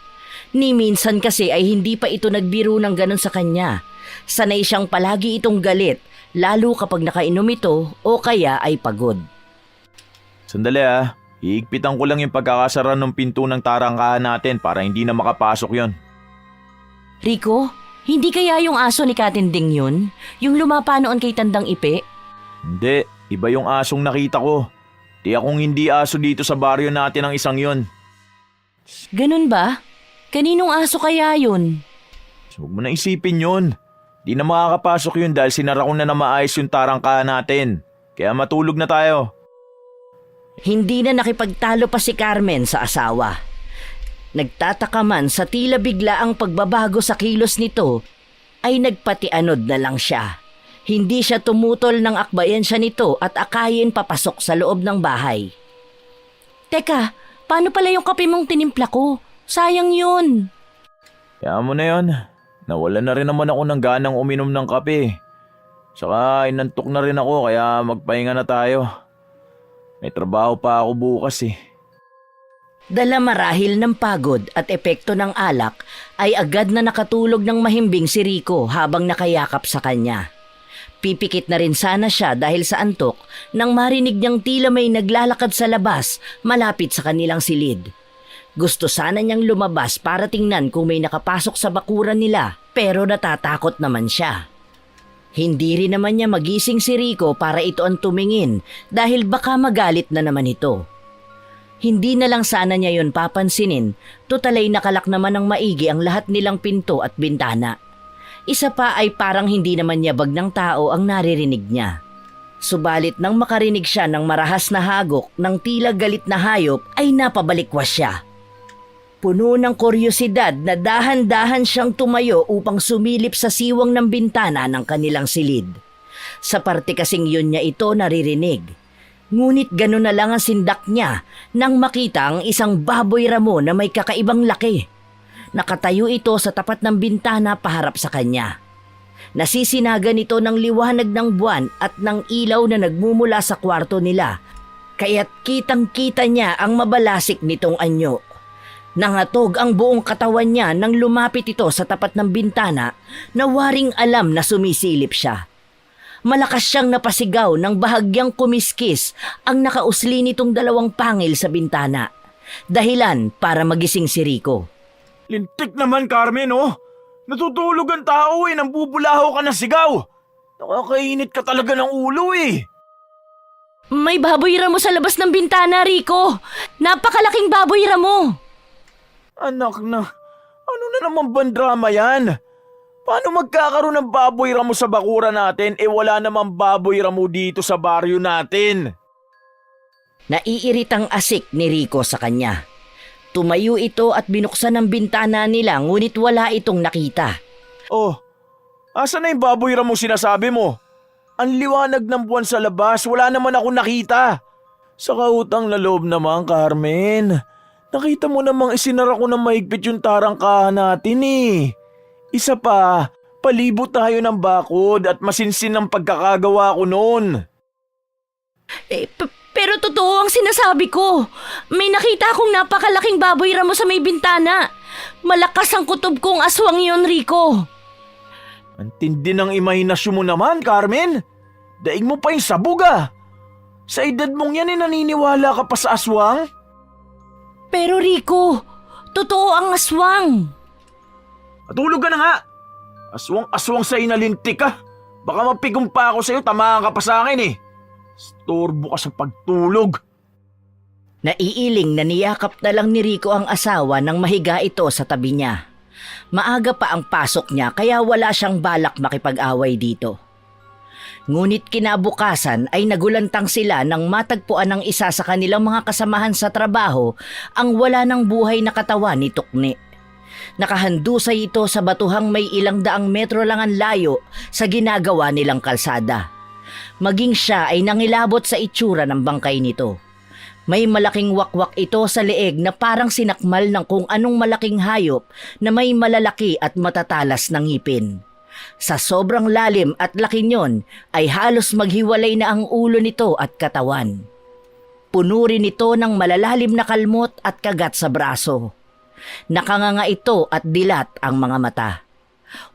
Ni minsan kasi ay hindi pa ito nagbiro ng ganon sa kanya. Sanay siyang palagi itong galit, lalo kapag nakainom ito o kaya ay pagod. Sandali iigpitan ko lang yung pagkakasara ng pinto ng tarangkahan natin para hindi na makapasok yon. Rico, hindi kaya yung aso ni Katinding yun? Yung lumapa noon kay Tandang Ipe? Hindi, iba yung asong nakita ko. Di akong hindi aso dito sa baryo natin ang isang yon. Ganun ba? Kaninong aso kaya yun? Huwag mo na isipin yun. Di na makakapasok yun dahil sinara ko na maayos yung tarangkahan natin. Kaya matulog na tayo. Hindi na nakipagtalo pa si Carmen sa asawa. Nagtataka man sa tila bigla ang pagbabago sa kilos nito, ay nagpatianod na lang siya. Hindi siya tumutol ng akbayan siya nito at akayin papasok sa loob ng bahay. Teka, paano pala yung kape mong tinimpla ko? Sayang yun. Kaya mo na yun. Nawala na rin naman ako ng ganang uminom ng kape. Saka inantok na rin ako kaya magpahinga na tayo. May trabaho pa ako bukas eh. Dala marahil ng pagod at epekto ng alak ay agad na nakatulog ng mahimbing si Rico habang nakayakap sa kanya. Pipikit na rin sana siya dahil sa antok nang marinig niyang tila may naglalakad sa labas malapit sa kanilang silid. Gusto sana niyang lumabas para tingnan kung may nakapasok sa bakuran nila pero natatakot naman siya. Hindi rin naman niya magising si Rico para ito ang tumingin dahil baka magalit na naman ito. Hindi na lang sana niya yon papansinin, tutalay nakalak naman ng maigi ang lahat nilang pinto at bintana. Isa pa ay parang hindi naman yabag ng tao ang naririnig niya. Subalit nang makarinig siya ng marahas na hagok ng tila galit na hayop ay napabalikwas siya. Puno ng kuryosidad na dahan-dahan siyang tumayo upang sumilip sa siwang ng bintana ng kanilang silid. Sa parte kasing yun niya ito naririnig. Ngunit gano'n na lang ang sindak niya nang makita ang isang baboy ramo na may kakaibang laki. Nakatayo ito sa tapat ng bintana paharap sa kanya. Nasisinagan ito ng liwanag ng buwan at ng ilaw na nagmumula sa kwarto nila, kaya't kitang-kita niya ang mabalasik nitong anyo. Nangatog ang buong katawan niya nang lumapit ito sa tapat ng bintana na waring alam na sumisilip siya. Malakas siyang napasigaw nang bahagyang kumiskis ang nakausli nitong dalawang pangil sa bintana. Dahilan para magising si Rico. Lintik naman Carmen oh. Natutulog ang tao nang bubulaho ka ng sigaw. Nakakainit ka talaga ng ulo eh. May baboy ramo sa labas ng bintana, Rico. Napakalaking baboy ramo. Anak na, ano na naman bang drama yan? Paano magkakaroon ng baboy ramo sa bakura natin wala namang baboy ramo dito sa baryo natin? Naiiritang asik ni Rico sa kanya. Tumayo ito at binuksan ang bintana nila ngunit wala itong nakita. Oh, asa na yung baboy ramo sinasabi mo? Ang liwanag ng buwan sa labas, wala naman ako nakita. Sa kautang na loob naman, Carmen. Nakita mo namang isinara ko ng mahigpit yung tarangkahan natin eh. Isa pa, palibot tayo ng bakod at masinsin ang pagkakagawa ko noon. Pero totoo ang sinasabi ko. May nakita akong napakalaking baboy ramo sa may bintana. Malakas ang kutob kong aswang yon, Rico. Ang tindi ng imahinasyon mo naman, Carmen. Daig mo pa yung sabuga. Sa edad mong yan naniniwala ka pa sa aswang? Pero Rico, totoo ang aswang. Matulog ka na nga. Aswang sa inalintik ka. Baka mapigong pa ako sa'yo, tamaan ka pa sa akin eh. Storbo ka sa pagtulog. Naiiling na niyakap na lang ni Rico ang asawa nang mahiga ito sa tabi niya. Maaga pa ang pasok niya kaya wala siyang balak makipag-away dito. Ngunit kinabukasan ay nagulantang sila nang matagpuan ng isa sa kanilang mga kasamahan sa trabaho ang wala ng buhay na katawan ni Tukni. Nakahandusay ito sa batuhang may ilang daang metro lang ang layo sa ginagawa nilang kalsada. Maging siya ay nangilabot sa itsura ng bangkay nito. May malaking wakwak ito sa leeg na parang sinakmal ng kung anong malaking hayop na may malalaki at matatalas na ngipin. Sa sobrang lalim at laki niyon ay halos maghiwalay na ang ulo nito at katawan. Puno rin ito ng malalalim na kalmot at kagat sa braso. Nakanganga ito at dilat ang mga mata.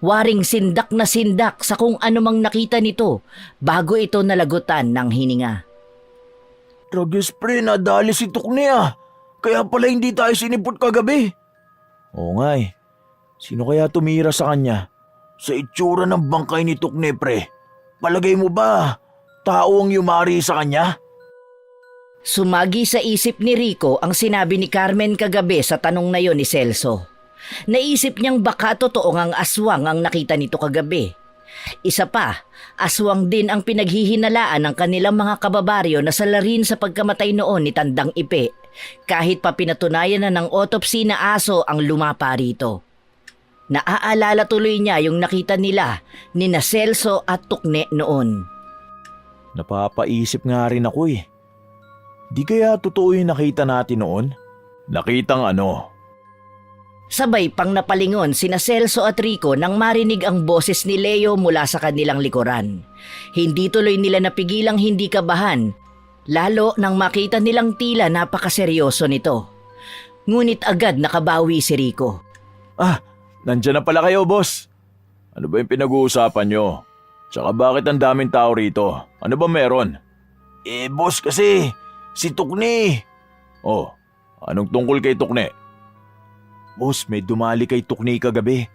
Waring sindak na sindak sa kung anumang nakita nito bago ito nalagutan ng hininga. Tragis pre, nadali si Tukni ah. Kaya pala hindi tayo sinipot kagabi. Oo nga eh. Sino kaya tumira sa kanya? Sa itsura ng bangkay ni Tukni pre. Palagay mo ba, tao ang yumari sa kanya? Sumagi sa isip ni Rico ang sinabi ni Carmen kagabi sa tanong na yon ni Celso. Naisip niyang baka totoo ngang aswang ang nakita nito kagabi. Isa pa, aswang din ang pinaghihinalaan ng kanilang mga kababaryo na salarin sa pagkamatay noon ni Tandang Ipe, kahit pa pinatunayan na ng autopsy na aso ang lumapa rito. Naaalala tuloy niya yung nakita nila ni na Celso at Tukne noon. Napapaisip nga rin ako eh. Di kaya totoo yung nakita natin noon? Nakitang ano? Sabay pang napalingon sina Celso at Rico nang marinig ang boses ni Leo mula sa kanilang likuran. Hindi tuloy nila napigilang hindi kabahan, lalo nang makita nilang tila napakaseryoso nito. Ngunit agad nakabawi si Rico. Nandyan na pala kayo, boss. Ano ba yung pinag-uusapan nyo? Tsaka bakit ang daming tao rito? Ano ba meron? Boss kasi, si Tukne. Oh, anong tungkol kay Tukne? Boss, may dumali kay Tukne kagabi.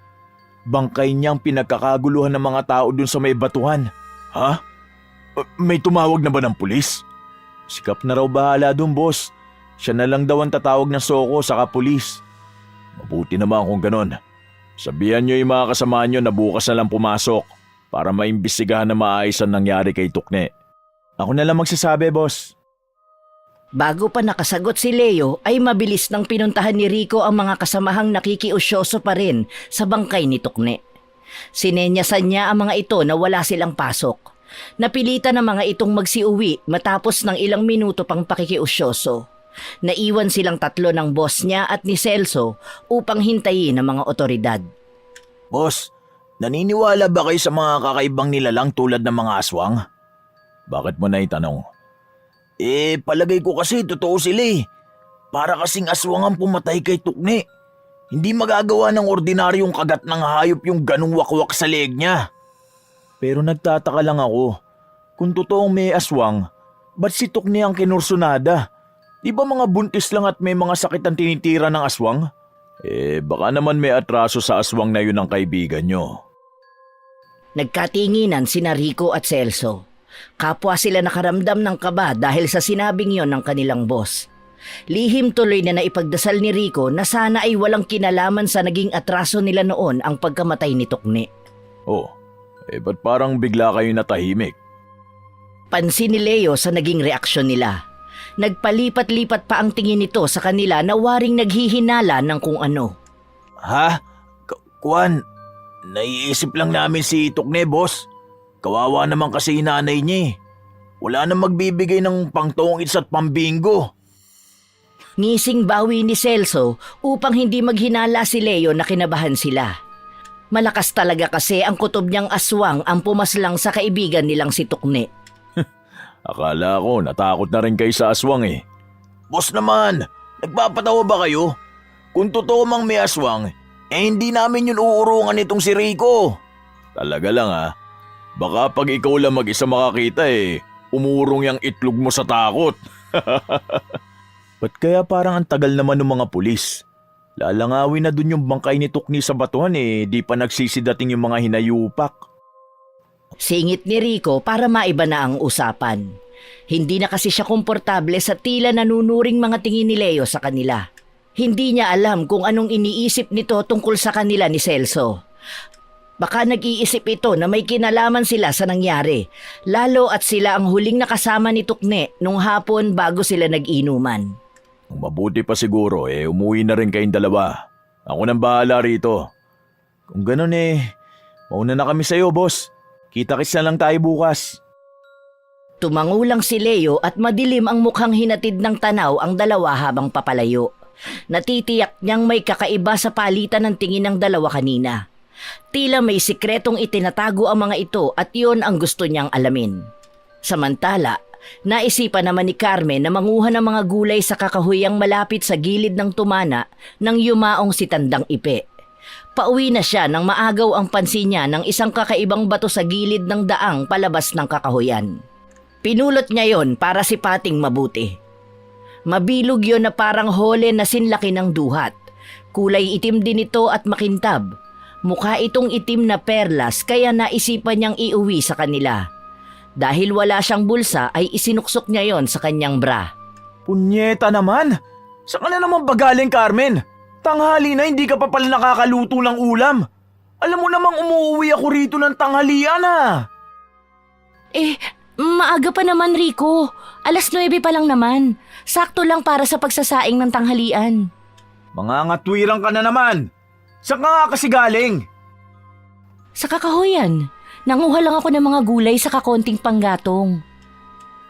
Bangkay niyang pinagkakaguluhan ng mga tao dun sa may batuhan. Ha? May tumawag na ba ng pulis? Sikap na raw bahala dun, boss. Siya na lang daw ang tatawag ng soko saka pulis. Mabuti naman kung ganon. Sabihan niyo yung mga kasama niyo na bukas na lang pumasok para maimbestigahan na maayos ang nangyari kay Tukne. Ako na lang magsasabi, boss. Bago pa nakasagot si Leo ay mabilis nang pinuntahan ni Rico ang mga kasamahang nakikiusyoso pa rin sa bangkay ni Tukne. Sinenyasan niya ang mga ito na wala silang pasok. Napilitan ang mga itong magsiuwi matapos ng ilang minuto pang pakikiusyoso. Naiwan silang tatlo ng boss niya at ni Celso upang hintayin ang mga otoridad. Boss, naniniwala ba kayo sa mga kakaibang nilalang tulad ng mga aswang? Bakit mo na itanong? Palagay ko kasi totoo sila eh. Para kasing aswang ang pumatay kay Tukne. Hindi magagawa ng ordinaryong kagat ng hayop yung ganung wakwak sa leeg niya. Pero nagtataka lang ako, kung totoong may aswang, ba't si Tukne ang kinursunada? Di ba mga buntis lang at may mga sakit ang tinitira ng aswang? Baka naman may atraso sa aswang na yun ang kaibigan nyo. Nagkatinginan sina Rico at Celso. Kapwa sila nakaramdam ng kaba dahil sa sinabing yon ng kanilang boss. Lihim tuloy na naipagdasal ni Rico na sana ay walang kinalaman sa naging atraso nila noon ang pagkamatay ni Tukne. Ba't parang bigla kayo natahimik? Pansin ni Leo sa naging reaksyon nila. Nagpalipat-lipat pa ang tingin nito sa kanila na waring naghihinala ng kung ano. Ha? Kwan, naiisip lang namin si Tukne, boss. Kawawa naman kasi yung nanay niya eh. Wala nang magbibigay ng pangtongits at pambingo. Ngising bawi ni Celso upang hindi maghinala si Leo na kinabahan sila. Malakas talaga kasi ang kutob niyang aswang ang pumaslang sa kaibigan nilang si Tukne. Akala ko natakot na rin kayo sa aswang eh. Boss naman, nagpapatawa ba kayo? Kung totoo mang may aswang, hindi namin yun uurungan itong si Rico. Talaga lang ha. Baka pag ikaw lang mag-isa makakita umurong yung itlog mo sa takot. Ba't kaya parang ang tagal naman ng mga pulis? Lalangawin na dun yung bangkay ni Tukne sa batuhan di pa nagsisidating yung mga hinayupak. Singit ni Rico para maiba na ang usapan. Hindi na kasi siya komportable sa tila nanunuring mga tingin ni Leo sa kanila. Hindi niya alam kung anong iniisip nito tungkol sa kanila ni Celso. Baka nag-iisip ito na may kinalaman sila sa nangyari, lalo at sila ang huling nakasama ni Tukne nung hapon bago sila nag-inuman. Mabuti pa siguro umuwi na rin kayong dalawa. Ako nang bahala rito. Kung ganun mauna na kami sa'yo, boss. Kita-kits na lang tayo bukas. Tumangulang si Leo at madilim ang mukhang hinatid ng tanaw ang dalawa habang papalayo. Natitiyak niyang may kakaiba sa palitan ng tingin ng dalawa kanina. Tila may sikretong itinatago ang mga ito at yon ang gusto niyang alamin. Samantala, naisipan naman ni Carmen na manguha ng mga gulay sa kakahuyang malapit sa gilid ng tumana nang yumaong si Tandang Ipe. Pauwi na siya nang maagaw ang pansin niya ng isang kakaibang bato sa gilid ng daang palabas ng kakahuyan. Pinulot niya yon para sipating mabuti. Mabilog yon na parang hole na sinlaki ng duhat. Kulay itim din ito at makintab. Mukha itong itim na perlas kaya naisipan niyang iuwi sa kanila. Dahil wala siyang bulsa ay isinuksok niya yon sa kanyang bra. Punyeta naman! Saan ka na naman bagaling, Carmen? Tanghali na hindi ka pa pala nakakaluto ng ulam. Alam mo namang umuwi ako rito ng tanghalian Maaga pa naman, Rico. 9:00 pa lang naman. Sakto lang para sa pagsasaing ng tanghalian. Mga ngatwirang ka na naman! Saan ka nga kasi galing? Sa kakahuyan, nanguha lang ako ng mga gulay sa kakonting panggatong.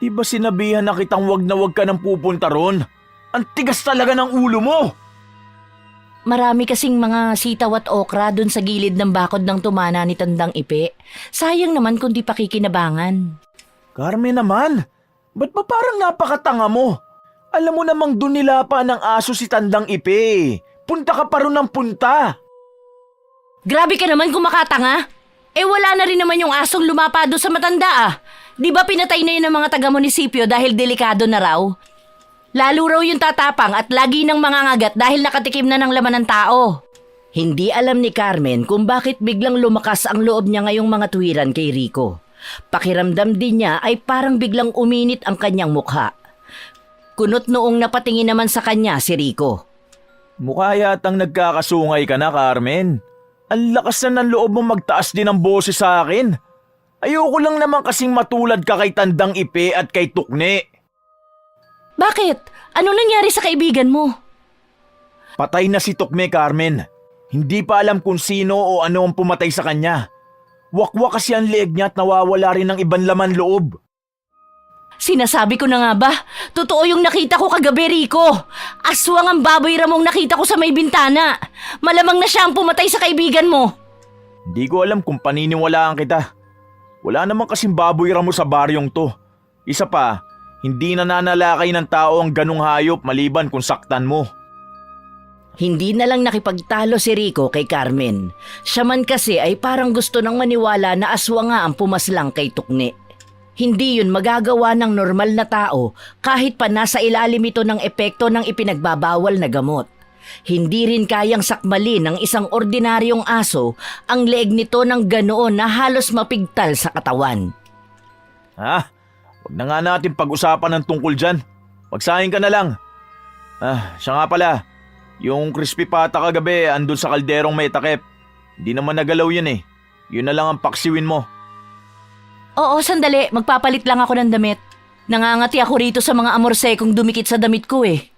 Di ba sinabihan na kitang wag na wag ka nang pupunta ron? Ang tigas talaga ng ulo mo! Marami kasing mga sitaw at okra dun sa gilid ng bakod ng tumana ni Tandang Ipe. Sayang naman kung di pakikinabangan. Carmen naman, ba't ba parang napakatanga mo? Alam mo namang dun nilapa ng aso si Tandang Ipe. Punta ka pa ron ng punta. Grabe ka naman kung makatanga. Wala na rin naman yung asong lumapa doon sa matanda. Di ba pinatay na yun ng mga taga-munisipyo dahil delikado na raw? Lalo raw yung tatapang at lagi ng mga ngagat dahil nakatikim na ng laman ng tao. Hindi alam ni Carmen kung bakit biglang lumakas ang loob niya ngayong mga tuwiran kay Rico. Pakiramdam din niya ay parang biglang uminit ang kanyang mukha. Kunot noong napatingin naman sa kanya si Rico. Mukha yatang nagkakasungay ka na, Carmen. Ang lakas na ng loob mo magtaas din ang boses sa akin. Ayoko lang naman kasing matulad ka kay Tandang Ipe at kay Tukne. Bakit? Ano nangyari sa kaibigan mo? Patay na si Tukme, Carmen. Hindi pa alam kung sino o ano ang pumatay sa kanya. Wakwak kasi ang leeg niya at nawawala rin ng ibang laman loob. Sinasabi ko na nga ba? Totoo yung nakita ko kagabi, Rico. Aswang ang baboy ramong nakita ko sa may bintana. Malamang na siya ang pumatay sa kaibigan mo. Hindi ko alam kung paniniwalaan kita. Wala naman kasing baboy ramo sa baryong to. Isa pa, hindi nananalakay ng tao ang ganong hayop maliban kung saktan mo. Hindi na lang nakipagtalo si Rico kay Carmen. Siya man kasi ay parang gusto nang maniwala na aswang nga ang pumaslang kay Tukne. Hindi yun magagawa ng normal na tao kahit pa nasa ilalim ito ng epekto ng ipinagbabawal na gamot. Hindi rin kayang sakmalin ng isang ordinaryong aso ang leeg nito ng ganoon na halos mapigtal sa katawan. Wag na nga natin pag-usapan ng tungkol dyan. Magsahin ka na lang. Siya nga pala. Yung crispy pata kagabi andun sa kalderong may takip. Hindi naman nagalaw yun eh. Yun na lang ang paksiwin mo. Oo, sandali. Magpapalit lang ako ng damit. Nangangati ako rito sa mga amorsekong dumikit sa damit ko eh.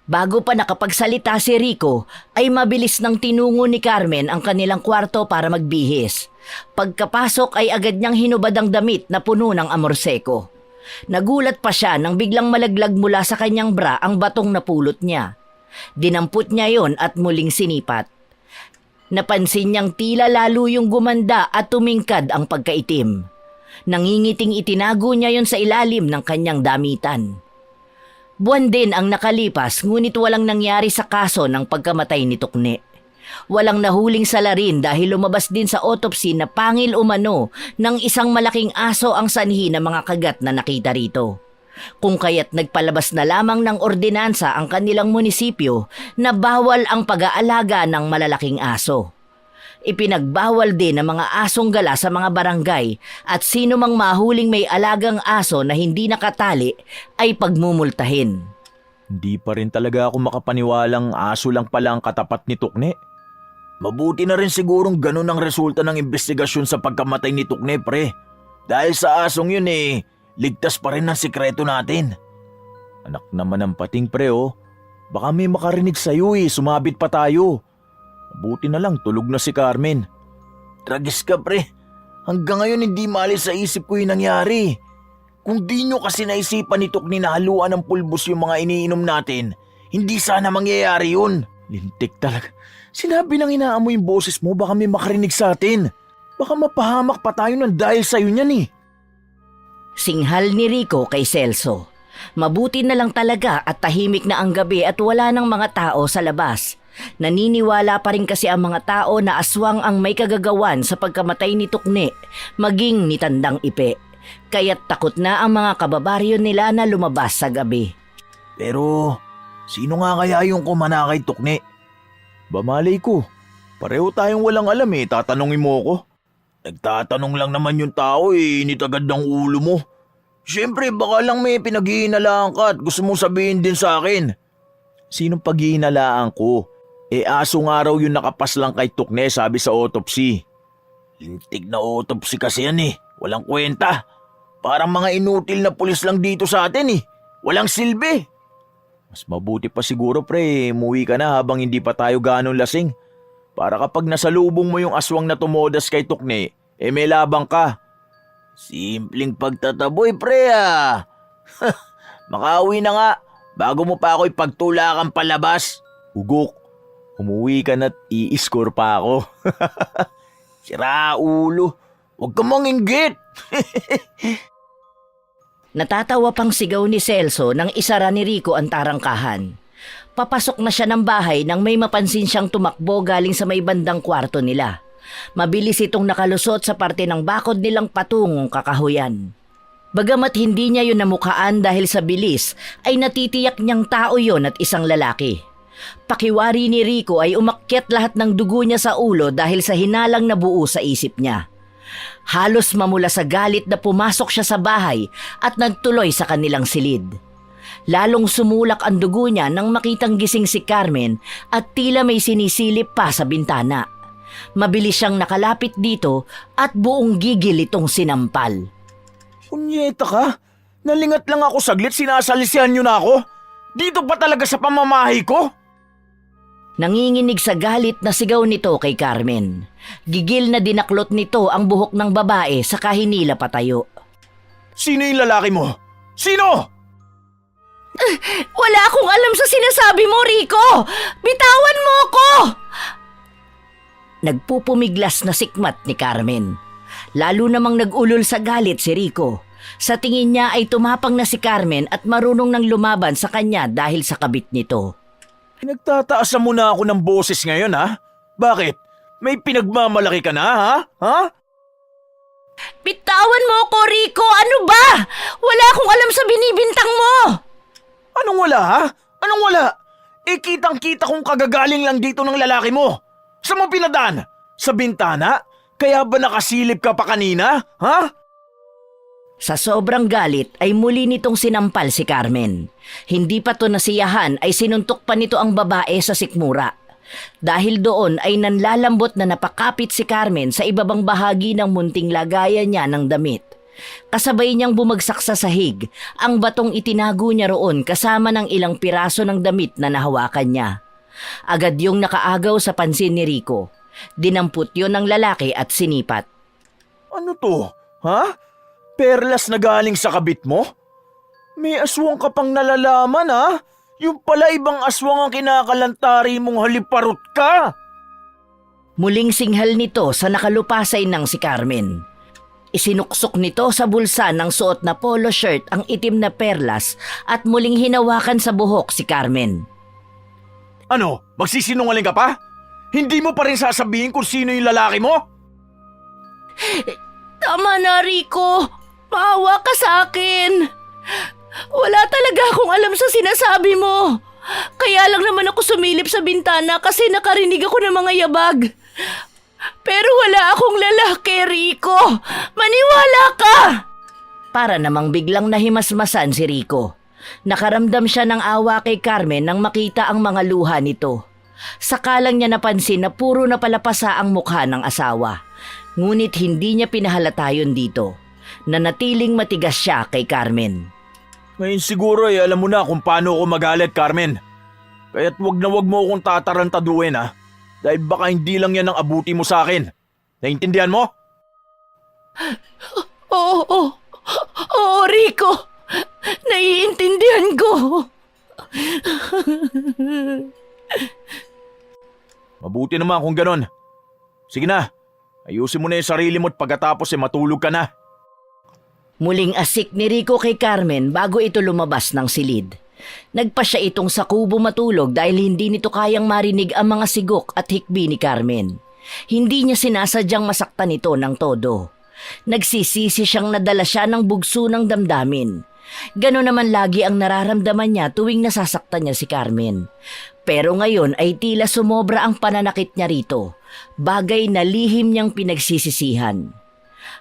Bago pa nakapagsalita si Rico, ay mabilis nang tinungo ni Carmen ang kanilang kwarto para magbihis. Pagkapasok ay agad niyang hinubad ang damit na puno ng amorseko. Nagulat pa siya nang biglang malaglag mula sa kanyang bra ang batong napulot niya. Dinampot niya yon at muling sinipat. Napansin niyang tila lalo yung gumanda at tumingkad ang pagkaitim. Nangingiting itinago niya yon sa ilalim ng kanyang damitan. Buwan din ang nakalipas ngunit walang nangyari sa kaso ng pagkamatay ni Tukne. Walang nahuling salarin dahil lumabas din sa autopsy na pangil umano ng isang malaking aso ang sanhi ng mga kagat na nakita rito. Kung kaya't nagpalabas na lamang ng ordinansa ang kanilang munisipyo na bawal ang pag-aalaga ng malalaking aso. Ipinagbawal din ang mga asong gala sa mga barangay at sino mang mahuling may alagang aso na hindi nakatali ay pagmumultahin. Hindi pa rin talaga ako makapaniwalang aso lang pala ang katapat ni Tukne. Mabuti na rin sigurong ganun ang resulta ng investigasyon sa pagkamatay ni Tukne, pre. Dahil sa asong yun ligtas pa rin ang sikreto natin. Anak naman ng pating, pre, oh. Baka may makarinig sa'yo sumabit pa tayo. Mabuti na lang tulog na si Carmen. Tragis ka, pre. Hanggang ngayon hindi maalis sa isip ko yung nangyari. Kung di nyo kasi naisipan ni Tukne na haluan ng pulbos yung mga iniinom natin, hindi sana mangyayari yun. Lintik talaga. Sinabi nang inaamoy yung boses mo, baka may makarinig sa atin. Baka mapahamak pa tayo ng dahil sa'yo niyan eh. Singhal ni Rico kay Celso. Mabuti na lang talaga at tahimik na ang gabi at wala ng mga tao sa labas. Naniniwala pa rin kasi ang mga tao na aswang ang may kagagawan sa pagkamatay ni Tukne, maging ni Tandang Ipe. Kaya't takot na ang mga kababaryo nila na lumabas sa gabi. Pero, sino nga kaya yung kumana kay Tukne? Bamalay ko, pareho tayong walang alam tatanungin mo ko. Nagtatanong lang naman yung tao init agad ng ulo mo. Siyempre, baka lang may pinaghihinalaan ka at gusto mong sabihin din sa akin. Sinong paghihinalaan ko? Aso nga raw yung nakapaslang kay Tukne, sabi sa autopsy. Lintig na autopsy kasi yan Walang kwenta. Parang mga inutil na pulis lang dito sa atin Walang silbi. Mas mabuti pa siguro pre, umuwi ka na habang hindi pa tayo ganong lasing. Para kapag nasalubong mo yung aswang na tumodas kay Tukne, may labang ka. Simpleng pagtataboy pre Makauwi na nga, bago mo pa ako'y pagtulakan palabas. Ugok, umuwi ka na't i-score pa ako. Sira ulo, huwag ka manginggit. Natatawa pang sigaw ni Celso nang isara ni Rico ang tarangkahan. Papasok na siya ng bahay nang may mapansin siyang tumakbo galing sa may bandang kwarto nila. Mabilis itong nakalusot sa parte ng bakod nilang patungong kakahuyan. Bagamat hindi niya yun namukhaan dahil sa bilis, ay natitiyak niyang tao yon at isang lalaki. Pakiwari ni Rico ay umakyat lahat ng dugo niya sa ulo dahil sa hinalang nabuo sa isip niya. Halos mamula sa galit na pumasok siya sa bahay at nagtuloy sa kanilang silid. Lalong sumulak ang dugo niya nang makitang gising si Carmen at tila may sinisilip pa sa bintana. Mabilis siyang nakalapit dito at buong gigil itong sinampal. Punyeta ka? Nalingat lang ako saglit, sinasalisihan niyo na ako? Dito pa talaga sa pamamahay ko? Nanginginig sa galit na sigaw nito kay Carmen. Gigil na dinaklot nito ang buhok ng babae sa kahinila patayo. Sino yung lalaki mo? Sino? Wala akong alam sa sinasabi mo, Rico! Bitawan mo ako! Nagpupumiglas na sikmat ni Carmen. Lalo namang nag-ulol sa galit si Rico. Sa tingin niya ay tumapang na si Carmen at marunong nang lumaban sa kanya dahil sa kabit nito. Pinagtataasan mo na ako ng boses ngayon Bakit? May pinagmamalaki ka na Bitawan mo ako, Rico! Ano ba? Wala akong alam sa binibintang mo! Anong wala Anong wala? Kitang-kita kong kagagaling lang dito ng lalaki mo. Saan mo pinadaan? Sa bintana? Kaya ba nakasilip ka pa kanina? Sa sobrang galit ay muli nitong sinampal si Carmen. Hindi pa to nasiyahan ay sinuntok pa nito ang babae sa sikmura. Dahil doon ay nanlalambot na napakapit si Carmen sa ibabang bahagi ng munting lagayan niya ng damit. Kasabay niyang bumagsak sa sahig ang batong itinago niya roon kasama ng ilang piraso ng damit na nahawakan niya. Agad yung nakaagaw sa pansin ni Rico. Dinamput yon ng lalaki at sinipat. Ano to? Perlas na galing sa kabit mo? May aswang ka pang nalalaman Yung pala ibang aswang ang kinakalantari mong haliparot ka. Muling singhal nito sa nakalupasay ng si Carmen. Isinuksok nito sa bulsa ng suot na polo shirt ang itim na perlas at muling hinawakan sa buhok si Carmen. Ano? Magsisinungaling ka pa? Hindi mo pa rin sasabihin kung sino yung lalaki mo? Tama na, Rico! Maawa ka sa akin! Wala talaga akong alam sa sinasabi mo. Kaya lang naman ako sumilip sa bintana kasi nakarinig ako ng mga yabag. Pero wala akong lalaki, Rico! Maniwala ka! Para namang biglang nahimasmasan si Rico. Nakaramdam siya ng awa kay Carmen nang makita ang mga luha nito. Saka lang niya napansin na puro napalapasa ang mukha ng asawa. Ngunit hindi niya pinahalata yun dito. Nanatiling matigas siya kay Carmen. Ngayon siguro alam mo na kung paano ako magalit, Carmen. Kaya't wag na wag mo akong tatarantaduhin dahil baka hindi lang yan ang abuti mo sa akin. Naintindihan mo? Oo, Rico. Naiintindihan ko. Mabuti naman kung ganon. Sige na, ayusin mo na yung sarili mo at pagkatapos matulog ka na. Muling asik ni Rico kay Carmen bago ito lumabas ng silid. Nagpa siya itong sa kubo matulog dahil hindi nito kayang marinig ang mga sigok at hikbi ni Carmen. Hindi niya sinasadyang masaktan ito ng todo. Nagsisisi siyang nadala siya ng bugso ng damdamin. Ganon naman lagi ang nararamdaman niya tuwing nasasaktan niya si Carmen. Pero ngayon ay tila sumobra ang pananakit niya rito, bagay na lihim niyang pinagsisisihan.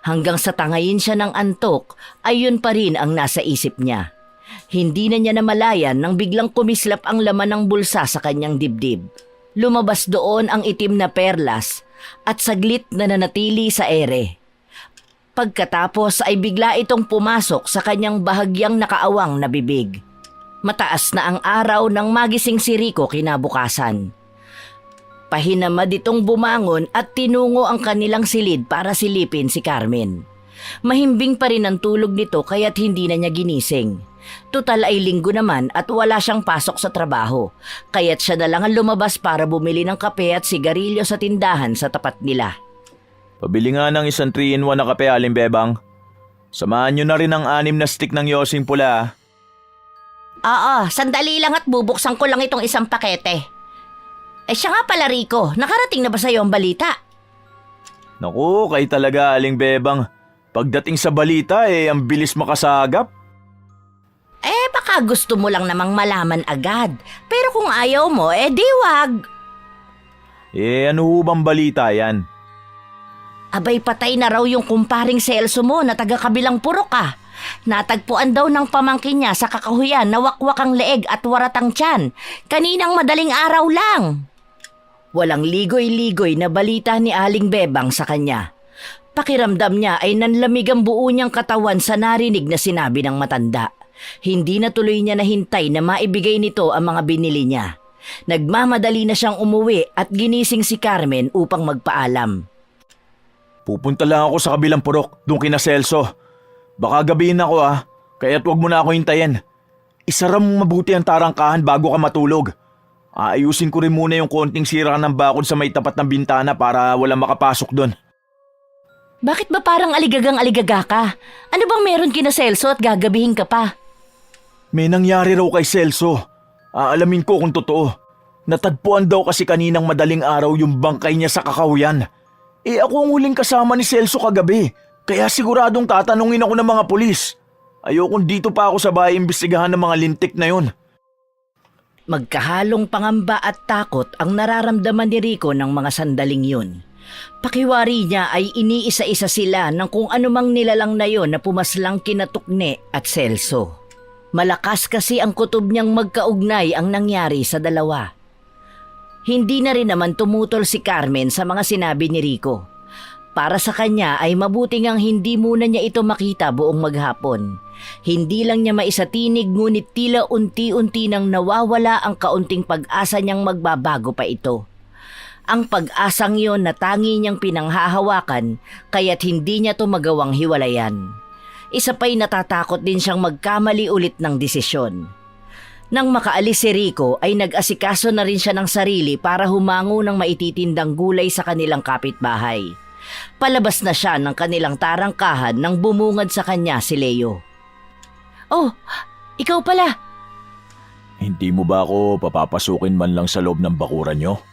Hanggang sa tangayin siya ng antok, ay yun pa rin ang nasa isip niya. Hindi na niya namalayan nang biglang kumislap ang laman ng bulsa sa kanyang dibdib. Lumabas doon ang itim na perlas at saglit na nanatili sa ere. Pagkatapos ay bigla itong pumasok sa kanyang bahagyang nakaawang na bibig. Mataas na ang araw nang magising si Rico kinabukasan. Pahinamad itong bumangon at tinungo ang kanilang silid para silipin si Carmen. Mahimbing pa rin ang tulog nito kaya't hindi na niya ginising. Tutal ay linggo naman at wala siyang pasok sa trabaho, kaya't siya na lang ang lumabas para bumili ng kape at sigarilyo sa tindahan sa tapat nila. Pabili nga ng isang 3-in-1 na kape, Aling Bebang. Samahan nyo na rin ang 6 na stick ng yosing pula. Oo, sandali lang at bubuksan ko lang itong isang pakete. Siya nga pala Rico, nakarating na ba sa'yo ang balita? Naku, kay talaga, Aling Bebang. Pagdating sa balita ang bilis makasagap. Baka gusto mo lang namang malaman agad. Pero kung ayaw mo, di wag. Ano ho bang balita yan? Abay patay na raw yung kumparing Celso mo na taga-kabilang purok ah. Natagpuan daw ng pamangkin niya sa kakahuyan na wakwak ang leeg at waratang tiyan. Kaninang madaling araw lang. Walang ligoy-ligoy na balita ni Aling Bebang sa kanya. Pakiramdam niya ay nanlamig ang buo niyang katawan sa narinig na sinabi ng matanda. Hindi na tuloy niya nahintay na maibigay nito ang mga binili niya. Nagmamadali na siyang umuwi at ginising si Carmen upang magpaalam. Pupunta lang ako sa kabilang purok, doon kina Celso. Baka gabihin ako kaya't wag mo na ako hintayin. Isara mong mabuti ang tarangkahan bago ka matulog. Aayusin ko rin muna yung konting sira ng bakod sa may tapat ng bintana para walang makapasok doon. Bakit ba parang aligagang-aligaga ka? Ano bang meron kina Celso at gagabihin ka pa? May nangyari raw kay Celso. Aalamin ko kung totoo. Natagpuan daw kasi kaninang madaling araw yung bangkay niya sa kakahuyan. Ako ang huling kasama ni Celso kagabi. Kaya siguradong tatanungin ako ng mga pulis. Ayokong dito pa ako sa bahay imbestigahan ng mga lintik na yun. Magkahalong pangamba at takot ang nararamdaman ni Rico ng mga sandaling yun. Pakiwari niya ay iniisa-isa sila ng kung anumang nilalang na yon na pumaslang kina Tukne at Celso. Malakas kasi ang kutob niyang magkaugnay ang nangyari sa dalawa. Hindi na rin naman tumutol si Carmen sa mga sinabi ni Rico. Para sa kanya ay mabuti ngang hindi muna niya ito makita buong maghapon. Hindi lang niya maisatinig ngunit tila unti-unti nang nawawala ang kaunting pag-asa niyang magbabago pa ito. Ang pag-asang yon na tangi niyang pinanghahawakan kaya't hindi niya to magawang hiwalayan. Isa pa'y natatakot din siyang magkamali ulit ng desisyon. Nang makaalis si Rico ay nag-asikaso na rin siya ng sarili para humango ng maititindang gulay sa kanilang kapitbahay. Palabas na siya ng kanilang tarangkahan nang bumungad sa kanya si Leo. Oh, ikaw pala. Hindi mo ba ako papapasukin man lang sa loob ng bakuran nyo?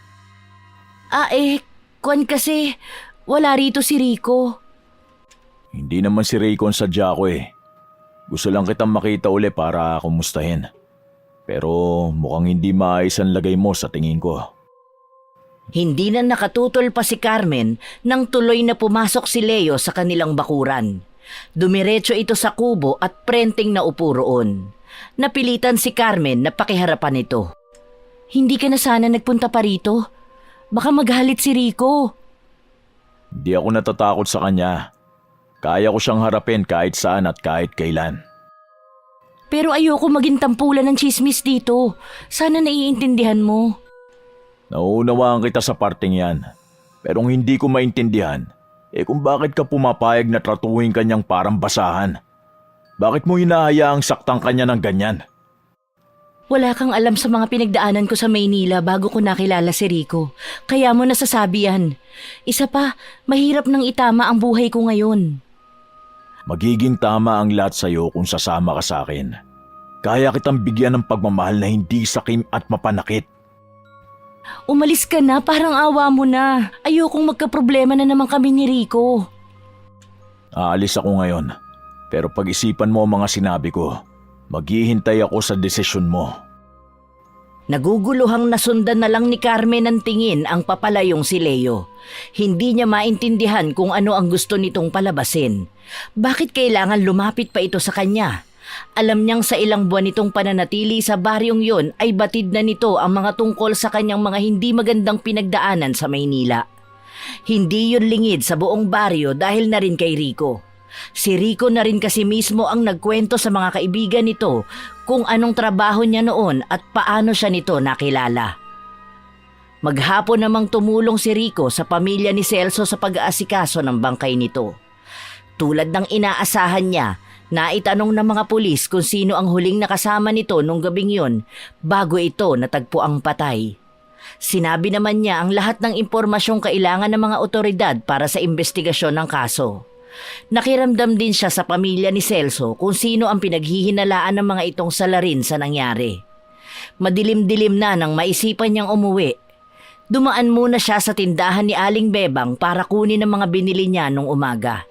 Kwan kasi, wala rito si Rico. Hindi naman si Rico ang sadya ko Gusto lang kitang makita uli para kumustahin. Pero mukhang hindi maayos ang lagay mo sa tingin ko. Hindi na nakatutol pa si Carmen nang tuloy na pumasok si Leo sa kanilang bakuran. Dumiretso ito sa kubo at prenting na upo roon. Napilitan si Carmen na pakiharapan ito. Hindi ka na sana nagpunta pa rito? Baka maghalit si Rico. Hindi ako natatakot sa kanya. Kaya ko siyang harapin kahit saan at kahit kailan. Pero ayoko maging tampulan ng chismis dito. Sana naiintindihan mo. Nauunawaan kita sa parting yan. Pero kung hindi ko maintindihan, kung bakit ka pumapayag na tratuhin kanyang parang basahan? Bakit mo hinahayaang saktang kanya ng ganyan? Wala kang alam sa mga pinagdaanan ko sa Maynila bago ko nakilala si Rico. Kaya mo nasasabi yan. Isa pa, mahirap nang itama ang buhay ko ngayon. Magiging tama ang lahat sa'yo kung sasama ka sa akin. Kaya kitang bigyan ng pagmamahal na hindi sakim at mapanakit. Umalis ka na, parang awa mo na. Ayokong magkaproblema na naman kami ni Rico. Aalis ako ngayon. Pero pag-isipan mo ang mga sinabi ko. Maghihintay ako sa desisyon mo. Naguguluhang nasundan na lang ni Carmen ng tingin ang papalayong si Leo. Hindi niya maintindihan kung ano ang gusto nitong palabasin. Bakit kailangan lumapit pa ito sa kanya? Alam niyang sa ilang buwan nitong pananatili sa baryong yon ay batid na nito ang mga tungkol sa kanyang mga hindi magandang pinagdaanan sa Maynila. Hindi yun lingid sa buong baryo dahil na rin kay Rico. Si Rico na rin kasi mismo ang nagkwento sa mga kaibigan nito kung anong trabaho niya noon at paano siya nito nakilala. Maghapon namang tumulong si Rico sa pamilya ni Celso sa pag-aasikaso ng bangkay nito. Tulad ng inaasahan niya, naitanong ng mga pulis kung sino ang huling nakasama nito nung gabing yun bago ito natagpo ang patay. Sinabi naman niya ang lahat ng impormasyong kailangan ng mga otoridad para sa investigasyon ng kaso. Nakiramdam din siya sa pamilya ni Celso kung sino ang pinaghihinalaan ng mga itong salarin sa nangyari. Madilim-dilim na nang maisipan niyang umuwi. Dumaan muna siya sa tindahan ni Aling Bebang para kunin ang mga binili niya nung umaga.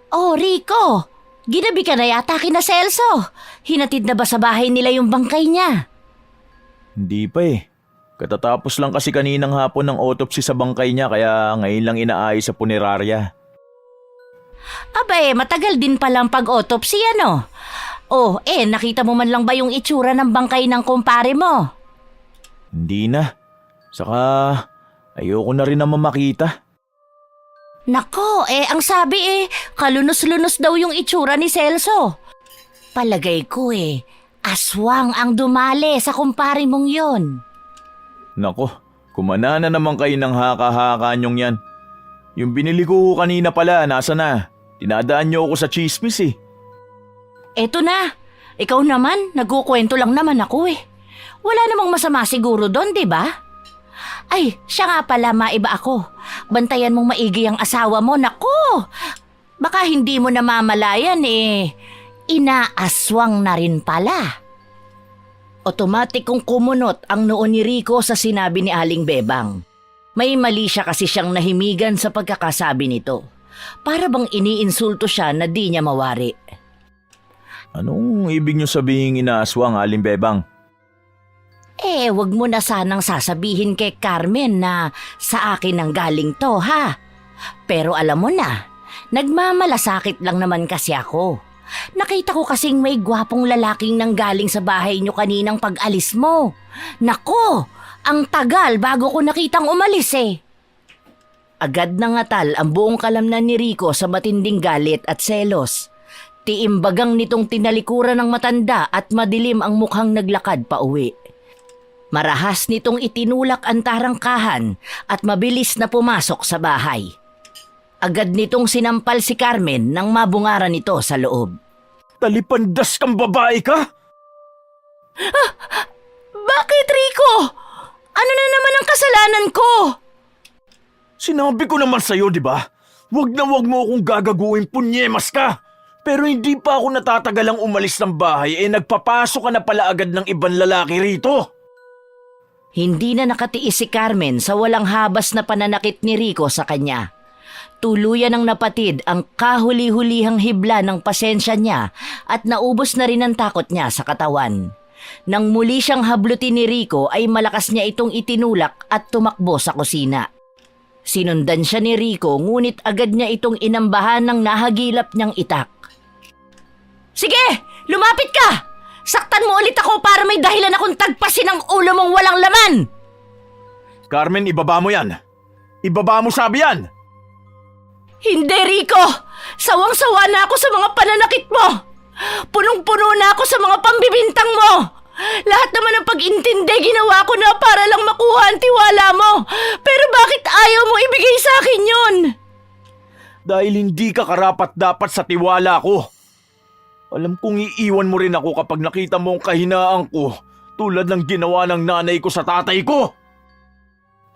Oh, Rico! Ginabi ka na yata kina Celso. Hinatid na ba sa bahay nila yung bangkay niya? Hindi pa eh. Katatapos lang kasi kaninang hapon ng autopsy sa bangkay niya kaya ngayon lang inaayos sa punerarya. Abay, matagal din palang pag-autopsy ano? Oh, nakita mo man lang ba yung itsura ng bangkay ng kumpare mo? Hindi na. Saka ayoko na rin naman makita. Nako, ang sabi kalunos-lunos daw yung itsura ni Celso. Palagay ko aswang ang dumali sa kumpare mong yon. Nako, kumana na naman kayo ng haka-haka niyong yan. Yung binili ko kanina pala, nasa na? Tinadaan niyo ako sa chismis eh. Eto na, ikaw naman, nagkukwento lang naman ako Wala namang masama siguro doon, di ba? Ay, siya nga pala, maiba ako. Bantayan mong maigi ang asawa mo, nako! Baka hindi mo namamalayan inaaswang na rin pala. Otomatikong kumunot ang noo ni Rico sa sinabi ni Aling Bebang. May mali siya kasi siyang nahimigan sa pagkakasabi nito. Para bang iniinsulto siya na di niya mawari. Anong ibig niyo sabihin inaaswang, Aling Bebang? Wag mo na sanang sasabihin kay Carmen na sa akin ang galing to, ha? Pero alam mo na, nagmamalasakit lang naman kasi ako. Nakita ko kasing may gwapong lalaking nanggaling sa bahay niyo kaninang pag-alis mo. Nako, ang tagal bago ko nakitang umalis Agad nangatal ang buong kalamnan ni Rico sa matinding galit at selos. Tiimbagang nitong tinalikuran ng matanda at madilim ang mukhang naglakad pa uwi. Marahas nitong itinulak ang tarangkahan at mabilis na pumasok sa bahay. Agad nitong sinampal si Carmen nang mabungaran nito sa loob. Talipandas kang babae ka? Bakit, Rico? Ano na naman ang kasalanan ko? Sinabi ko naman sa'yo, di ba? Wag na wag mo akong gagaguhin, punyemas ka! Pero hindi pa ako natatagalang umalis ng bahay nagpapasok ka na pala agad ng ibang lalaki rito. Hindi na nakatiis si Carmen sa walang habas na pananakit ni Rico sa kanya. Tuluyan ang napatid ang kahuli-hulihang hibla ng pasensya niya at naubos na rin ang takot niya sa katawan. Nang muli siyang hablutin ni Rico ay malakas niya itong itinulak at tumakbo sa kusina. Sinundan siya ni Rico ngunit agad niya itong inambahan ng nahagilap niyang itak. Sige, lumapit ka! Saktan mo ulit ako para may dahilan akong tagpasin ang ulo mong walang laman! Carmen, ibaba mo yan! Ibaba mo sabi yan! Hindi, Rico! Sawang-sawa na ako sa mga pananakit mo! Punong-puno na ako sa mga pambibintang mo! Lahat naman ng pag-intindi ginawa ko na para lang makuha ang tiwala mo! Pero bakit ayaw mo ibigay sa akin yun? Dahil hindi ka karapat-dapat sa tiwala ko. Alam kong iiwan mo rin ako kapag nakita mo ang kahinaan ko tulad ng ginawa ng nanay ko sa tatay ko.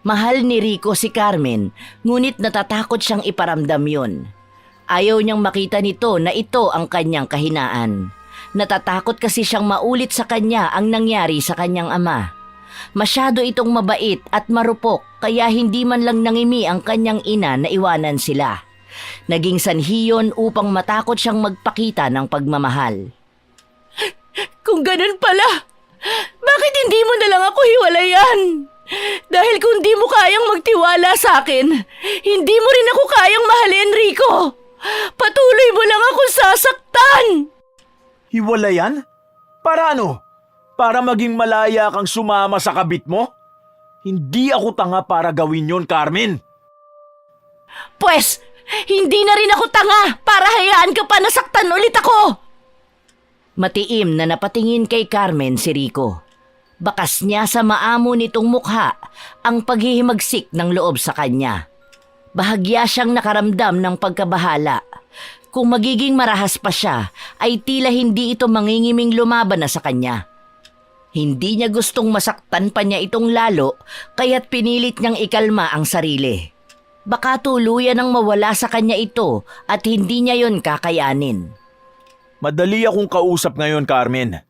Mahal ni Rico si Carmen, ngunit natatakot siyang iparamdam yun. Ayaw niyang makita nito na ito ang kanyang kahinaan. Natatakot kasi siyang maulit sa kanya ang nangyari sa kanyang ama. Masyado itong mabait at marupok kaya hindi man lang nangimi ang kanyang ina na iwanan sila. Naging sanhi yun upang matakot siyang magpakita ng pagmamahal. Kung ganun pala, Bakit hindi mo na lang ako hiwalayan? Dahil kung di mo kayang magtiwala sa akin, hindi mo rin ako kayang mahalin, Rico. Patuloy mo lang akong sasaktan. Hiwalayan? Para ano? Para maging malaya kang sumama sa kabit mo? Hindi ako tanga para gawin yon, Carmen. Pwes, hindi na rin ako tanga para hayaan ka pa nasaktan ulit ako. Matiim na napatingin kay Carmen si Rico. Bakas niya sa maamo nitong mukha ang paghihimagsik ng loob sa kanya. Bahagya siyang nakaramdam ng pagkabahala. Kung magiging marahas pa siya, ay tila hindi ito mangingiming lumaban na sa kanya. Hindi niya gustong masaktan pa niya itong lalo, kaya't pinilit niyang ikalma ang sarili. Baka tuluyan ang mawala sa kanya ito at hindi niya yon kakayanin. Madali akong kausap ngayon, Carmen.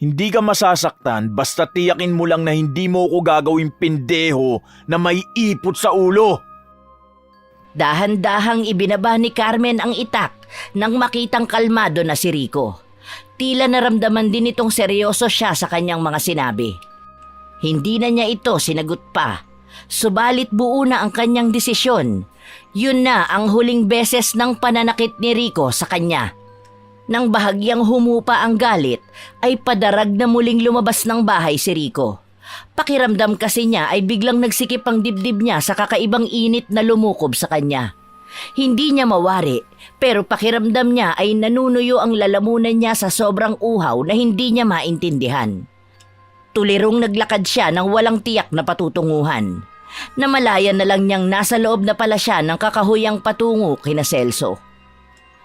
Hindi ka masasaktan basta tiyakin mo lang na hindi mo ko gagawing pendeho na may ipot sa ulo. Dahan-dahang ibinaba ni Carmen ang itak nang makitang kalmado na si Rico. Tila naramdaman din itong seryoso siya sa kanyang mga sinabi. Hindi na niya ito sinagot pa. Subalit buo na ang kanyang desisyon. Yun na ang huling beses ng pananakit ni Rico sa kanya. Nang bahagyang humupa ang galit, ay padarag na muling lumabas ng bahay si Rico. Pakiramdam kasi niya ay biglang nagsikip ang dibdib niya sa kakaibang init na lumukob sa kanya. Hindi niya mawari, pero pakiramdam niya ay nanunuyo ang lalamunan niya sa sobrang uhaw na hindi niya maintindihan. Tulirong naglakad siya ng walang tiyak na patutunguhan. Namalayan na lang niyang nasa loob na pala siya ng kakahuyang patungo kina Celso.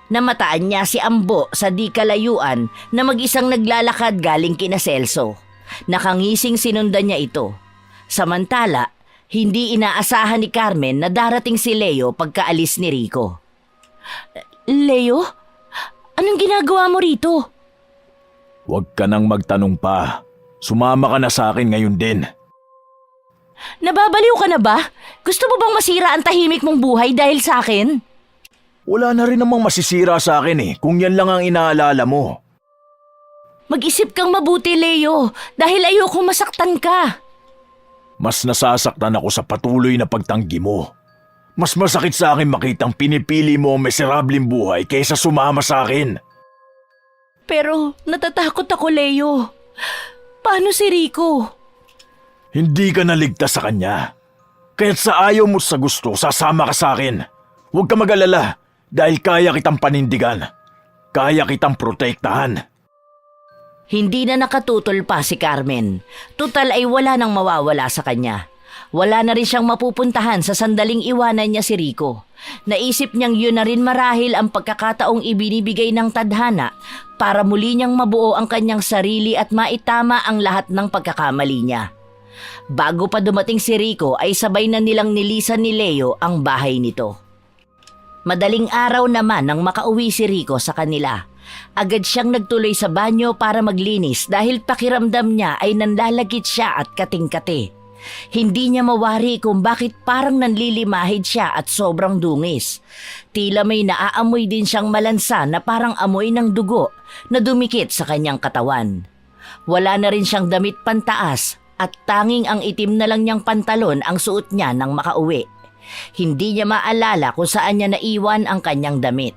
Namataan niya si Ambo sa di kalayuan na mag-isang naglalakad galing kina Celso. Nakangising sinundan niya ito. Samantala, hindi inaasahan ni Carmen na darating si Leo pagkaalis ni Rico. Leo? Anong ginagawa mo rito? Huwag ka nang magtanong pa. Sumama ka na sa akin ngayon din. Nababaliw ka na ba? Gusto mo bang masira ang tahimik mong buhay dahil sa akin? Wala na rin namang masisira sa akin kung yan lang ang inaalala mo. Mag-isip kang mabuti, Leo, dahil ayokong masaktan ka. Mas nasasaktan ako sa patuloy na pagtanggi mo. Mas masakit sa akin makitang pinipili mo ang miserableng buhay kaysa sumama sa akin. Pero natatakot ako, Leo. Paano si Rico? Hindi ka naligtas sa kanya. Kaya't sa ayaw mo sa gusto, sasama ka sa akin. Huwag ka mag-alala dahil kaya kitang panindigan. Kaya kitang protektahan. Hindi na nakatutol pa si Carmen. Tutal ay wala nang mawawala sa kanya. Wala na rin siyang mapupuntahan sa sandaling iwanan niya si Rico. Naisip niyang yun na rin marahil ang pagkakataong ibinibigay ng tadhana para muli niyang mabuo ang kanyang sarili at maitama ang lahat ng pagkakamali niya. Bago pa dumating si Rico ay sabay na nilang nilisan ni Leo ang bahay nito. Madaling araw naman nang makauwi si Rico sa kanila. Agad siyang nagtuloy sa banyo para maglinis dahil pakiramdam niya ay nanlalagit siya at kating-kati. Hindi niya mawari kung bakit parang nanlilimahid siya at sobrang dungis. Tila may naaamoy din siyang malansa na parang amoy ng dugo na dumikit sa kanyang katawan. Wala na rin siyang damit pantaas at tanging ang itim na lang niyang pantalon ang suot niya nang makauwi. Hindi niya maalala kung saan niya naiwan ang kanyang damit.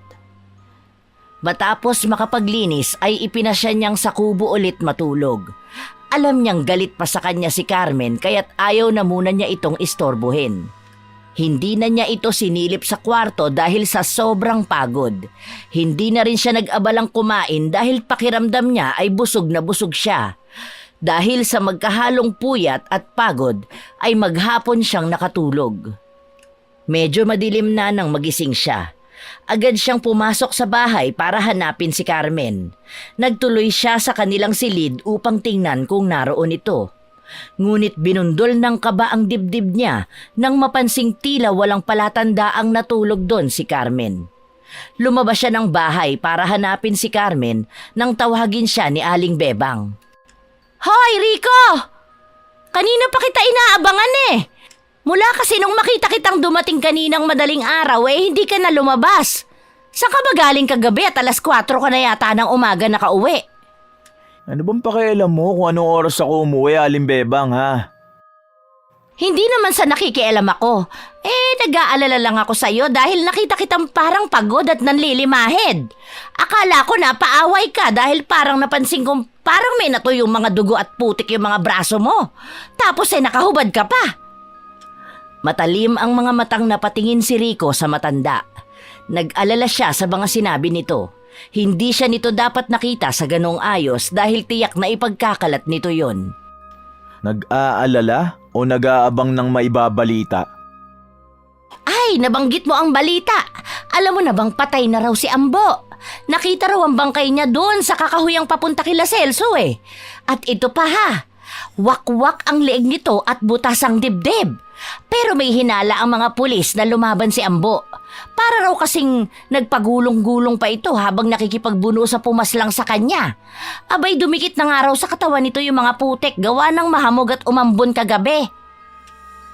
Matapos makapaglinis ay ipinasya niyang sa kubo ulit matulog. Alam niyang galit pa sa kanya si Carmen kaya't ayaw na muna niya itong istorbohin. Hindi na niya ito sinilip sa kwarto dahil sa sobrang pagod. Hindi na rin siya nag-abalang kumain dahil pakiramdam niya ay busog na busog siya. Dahil sa magkahalong puyat at pagod ay maghapon siyang nakatulog. Medyo madilim na nang magising siya. Agad siyang pumasok sa bahay para hanapin si Carmen. Nagtuloy siya sa kanilang silid upang tingnan kung naroon ito. Ngunit binundol ng kaba ang dibdib niya nang mapansing tila walang palatandaang natulog doon si Carmen. Lumabas siya ng bahay para hanapin si Carmen nang tawagin siya ni Aling Bebang. Hoy, Rico! Kanina pa kita inaabangan eh. Mula kasi nung makita kitang dumating kaninang madaling araw hindi ka na lumabas. Saan ka ba galing kagabi at alas 4 ka na yata ng umaga nakauwi? Ano bang pakialam mo kung anong oras ako umuwi, Aling Bebang, ha? Hindi naman sa nakikialam ako. Nag-aalala lang ako sa'yo dahil nakita kitang parang pagod at nanlilimahid. Akala ko na paaway ka dahil parang napansin kong parang may natuyong mga dugo at putik yung mga braso mo. Tapos nakahubad ka pa. Matalim ang mga matang napatingin si Rico sa matanda. Nag-alala siya sa mga sinabi nito. Hindi siya nito dapat nakita sa ganong ayos dahil tiyak na ipagkakalat nito yon. Nag-aalala o nag-aabang ng maibabalita? Ay, nabanggit mo ang balita. Alam mo na bang patay na raw si Ambo? Nakita raw ang bangkay niya doon sa kakahuyang papunta kila Celso eh. At ito pa ha, wakwak ang leeg nito at butas ang dibdib. Pero may hinala ang mga pulis na lumaban si Ambo. Para raw kasing nagpagulong-gulong pa ito habang nakikipagbuno sa pumaslang sa kanya. Abay dumikit na nga raw sa katawan nito yung mga putek gawa ng mahamog at umambon kagabi.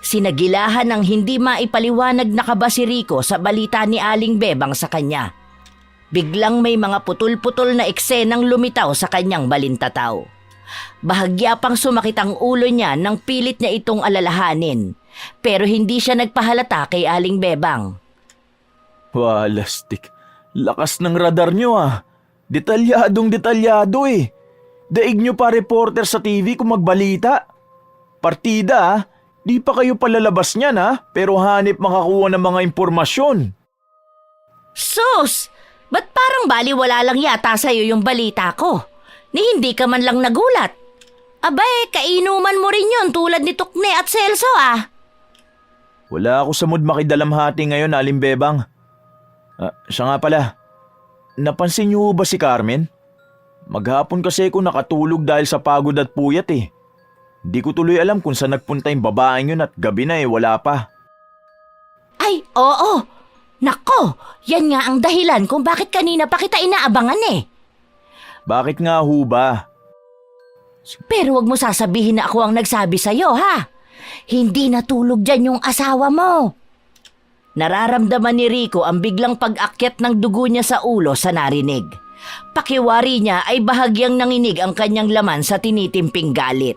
Sinagilahan ng hindi maipaliwanag na kaba si Rico sa balita ni Aling Bebang sa kanya. Biglang may mga putol-putol na eksenang lumitaw sa kanyang balintataw. Bahagya pang sumakit ang ulo niya nang pilit niya itong alalahanin. Pero hindi siya nagpahalata kay Aling Bebang. Walastik. Lakas ng radar nyo ah. Detalyadong detalyado eh. Daig nyo pa reporter sa TV kung magbalita. Partida ah. Di pa kayo palalabas niyan ha, pero hanip makakuha ng mga impormasyon. Sus! Ba't parang baliwala lang yata sa'yo yung balita ko? Ni hindi ka man lang nagulat. Abay, kainuman mo rin yun tulad ni Tukne at Celso ah. Wala ako sa mood makidalamhati ngayon, Aling Bebang. Siya nga pala, napansin niyo ba si Carmen? Maghapon kasi ako nakatulog dahil sa pagod at puyat eh. Di ko tuloy alam kung saan nagpunta yung babaeng yun at gabi na wala pa. Ay, oo. Nako, yan nga ang dahilan kung bakit kanina pa kita inaabangan eh. Bakit nga ho ba? Pero wag mo sasabihin na ako ang nagsabi sa'yo ha. Hindi natulog dyan yung asawa mo. Nararamdaman ni Rico ang biglang pag-akyat ng dugo niya sa ulo sa narinig. Pakiwari niya ay bahagyang nanginig ang kanyang laman sa tinitimping galit.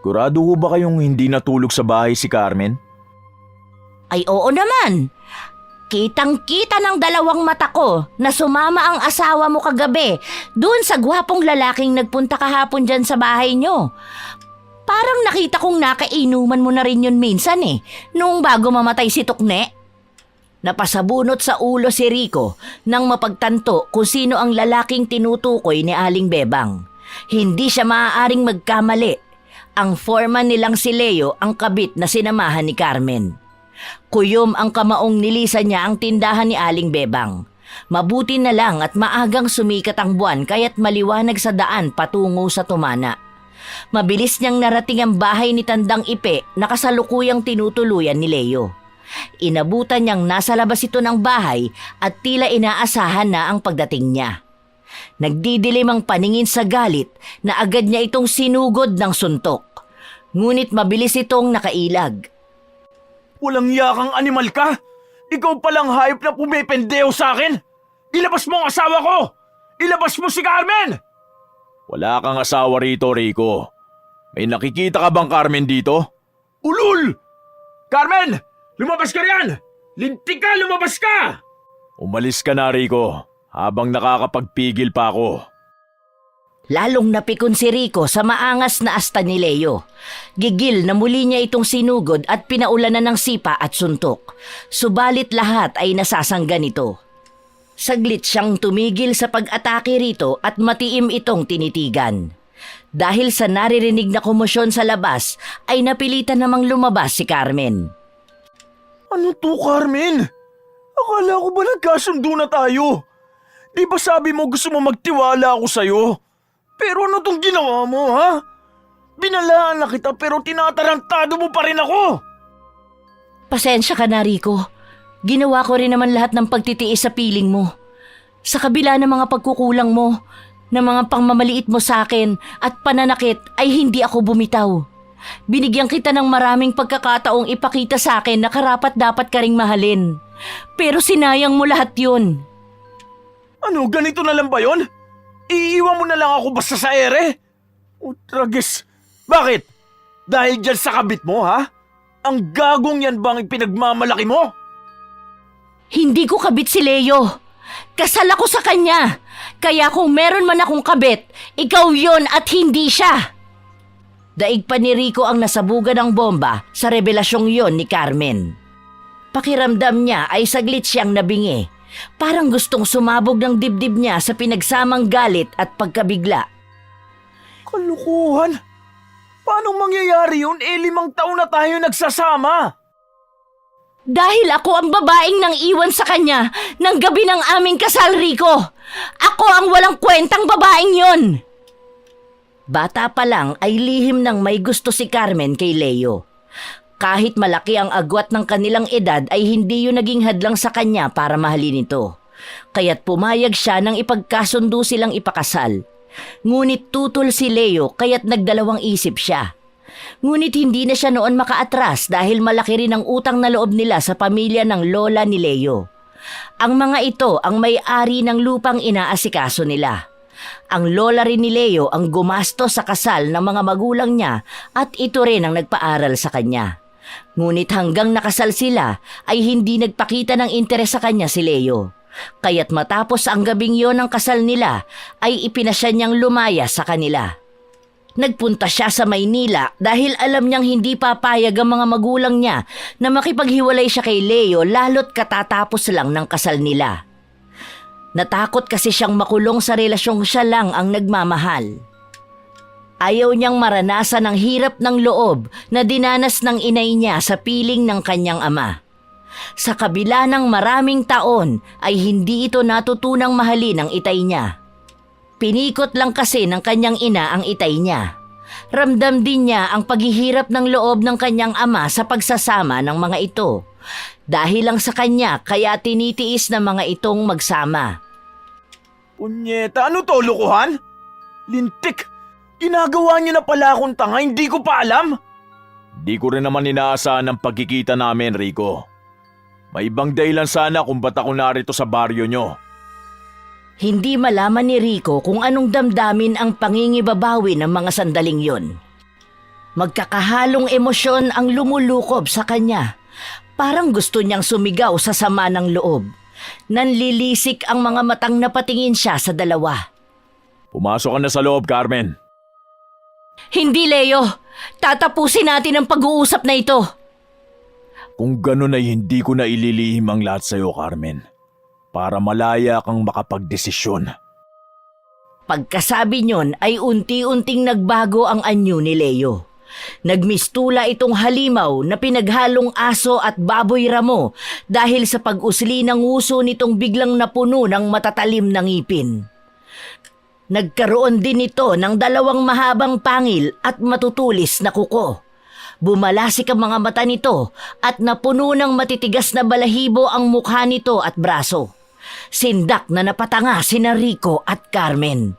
Kurado ho ba kayong hindi natulog sa bahay si Carmen? Ay oo naman. Kitang-kita ng dalawang mata ko na sumama ang asawa mo kagabi doon sa gwapong lalaking nagpunta kahapon dyan sa bahay nyo. Parang nakita kong nakainuman mo na rin yun minsan eh, noong bago mamatay si Tukne. Napasabunot sa ulo si Rico nang mapagtanto kung sino ang lalaking tinutukoy ni Aling Bebang. Hindi siya maaaring magkamali. Ang foreman nilang si Leo ang kabit na sinamahan ni Carmen. Kuyom ang kamaong nilisan niya ang tindahan ni Aling Bebang. Mabuti na lang at maagang sumikat ang buwan kaya't maliwanag sa daan patungo sa Tumana. Mabilis niyang narating ang bahay ni Tandang Ipe na kasalukuyang tinutuluyan ni Leo. Inabutan niyang nasa labas ito ng bahay at tila inaasahan na ang pagdating niya. Nagdidilim ang paningin sa galit na agad niya itong sinugod ng suntok. Ngunit mabilis itong nakailag. Walang yakang animal ka? Ikaw palang hayop na pumipendeo sa akin? Ilabas mo ang asawa ko! Ilabas mo si Carmen! Wala kang asawa rito, Rico. May nakikita ka bang Carmen dito? Ulul! Carmen! Lumabas ka riyan! Lintik ka! Lumabas ka! Umalis ka na, Rico, habang nakakapagpigil pa ako. Lalong napikon si Rico sa maangas na asta ni Leo. Gigil na muli niya itong sinugod at pinaulanan ng sipa at suntok. Subalit lahat ay nasasangga nito. Saglit siyang tumigil sa pag-atake rito at matiim itong tinitigan. Dahil sa naririnig na komosyon sa labas, ay napilitan namang lumabas si Carmen. Ano to, Carmen? Akala ko ba nagkasundo na tayo? Di ba sabi mo gusto mo magtiwala ako sa'yo? Pero ano tong ginawa mo, ha? Binalaan na kita pero tinatarantado mo pa rin ako! Pasensya ka na, Rico. Ginawa ko rin naman lahat ng pagtitiis sa piling mo. Sa kabila ng mga pagkukulang mo, ng mga pangmamaliit mo sa akin at pananakit ay hindi ako bumitaw. Binigyan kita ng maraming pagkakataong ipakita sa akin na karapat-dapat ka ring mahalin. Pero sinayang mo lahat yun. Ano, ganito na lang ba yun? Iiwan mo na lang ako basta sa ere? Tragis. Bakit? Dahil dyan sa kabit mo, ha? Ang gagong yan bang pinagmamalaki mo? Hindi ko kabit si Leo. Kasal ako sa kanya. Kaya kung meron man akong kabit, ikaw yon at hindi siya. Daig pa ni Rico ang nasabugan ng bomba sa revelasyong yon ni Carmen. Pakiramdam niya ay saglit siyang nabingi. Parang gustong sumabog ng dibdib niya sa pinagsamang galit at pagkabigla. Kalukuhan? Paano mangyayari yun? 5 taon na tayo nagsasama. Dahil ako ang babaeng nang iwan sa kanya ng gabi ng aming kasal, Rico. Ako ang walang kwentang babaeng yon. Bata pa lang ay lihim ng may gusto si Carmen kay Leo. Kahit malaki ang agwat ng kanilang edad ay hindi yun naging hadlang sa kanya para mahalin ito. Kaya't pumayag siya nang ipagkasundo silang ipakasal. Ngunit tutol si Leo kaya't nagdalawang isip siya. Ngunit hindi na siya noon makaatras dahil malaki rin ang utang na loob nila sa pamilya ng lola ni Leo. Ang mga ito ang may-ari ng lupang inaasikaso nila. Ang lola rin ni Leo ang gumasto sa kasal ng mga magulang niya at ito rin ang nagpaaral sa kanya. Ngunit hanggang nakasal sila ay hindi nagpakita ng interes sa kanya si Leo. Kaya't matapos ang gabing yon ng kasal nila ay ipinasya niyang lumaya sa kanila. Nagpunta siya sa Maynila dahil alam niyang hindi papayag ang mga magulang niya na makipaghiwalay siya kay Leo lalo't katatapos lang ng kasal nila. Natakot kasi siyang makulong sa relasyong siya lang ang nagmamahal. Ayaw niyang maranasan ang hirap ng loob na dinanas ng inay niya sa piling ng kanyang ama. Sa kabila ng maraming taon ay hindi ito natutunang mahalin ng itay niya. Pinikot lang kasi ng kanyang ina ang itay niya. Ramdam din niya ang paghihirap ng loob ng kanyang ama sa pagsasama ng mga ito. Dahil lang sa kanya kaya tinitiis ng mga itong magsama. Punyeta, ano to, lukuhan? Lintik! Ginagawa niyo na pala akong tanga, hindi ko pa alam! Di ko rin naman inaasahan ang pagkikita namin, Rico. May ibang dahilan sana kung ba't ako narito sa baryo nyo. Hindi malaman ni Rico kung anong damdamin ang pangingibabawi ng mga sandaling yon. Magkakahalong emosyon ang lumulukob sa kanya. Parang gusto niyang sumigaw sa sama ng loob. Nanlilisik ang mga matang napatingin siya sa dalawa. Pumasok ka na sa loob, Carmen. Hindi, Leo. Tatapusin natin ang pag-uusap na ito. Kung ganun ay hindi ko na ililihim ang lahat sa'yo, Carmen. Para malaya kang makapagdesisyon. Pagkasabi niyon ay unti-unting nagbago ang anyo ni Leo. Nagmistula itong halimaw na pinaghalong aso at baboy ramo dahil sa pag-usli ng uso nitong biglang napuno ng matatalim na ngipin. Nagkaroon din ito ng 2 mahabang pangil at matutulis na kuko. Bumalasik ang mga mata nito at napuno ng matitigas na balahibo ang mukha nito at braso. Sindak na napatanga sina Rico at Carmen.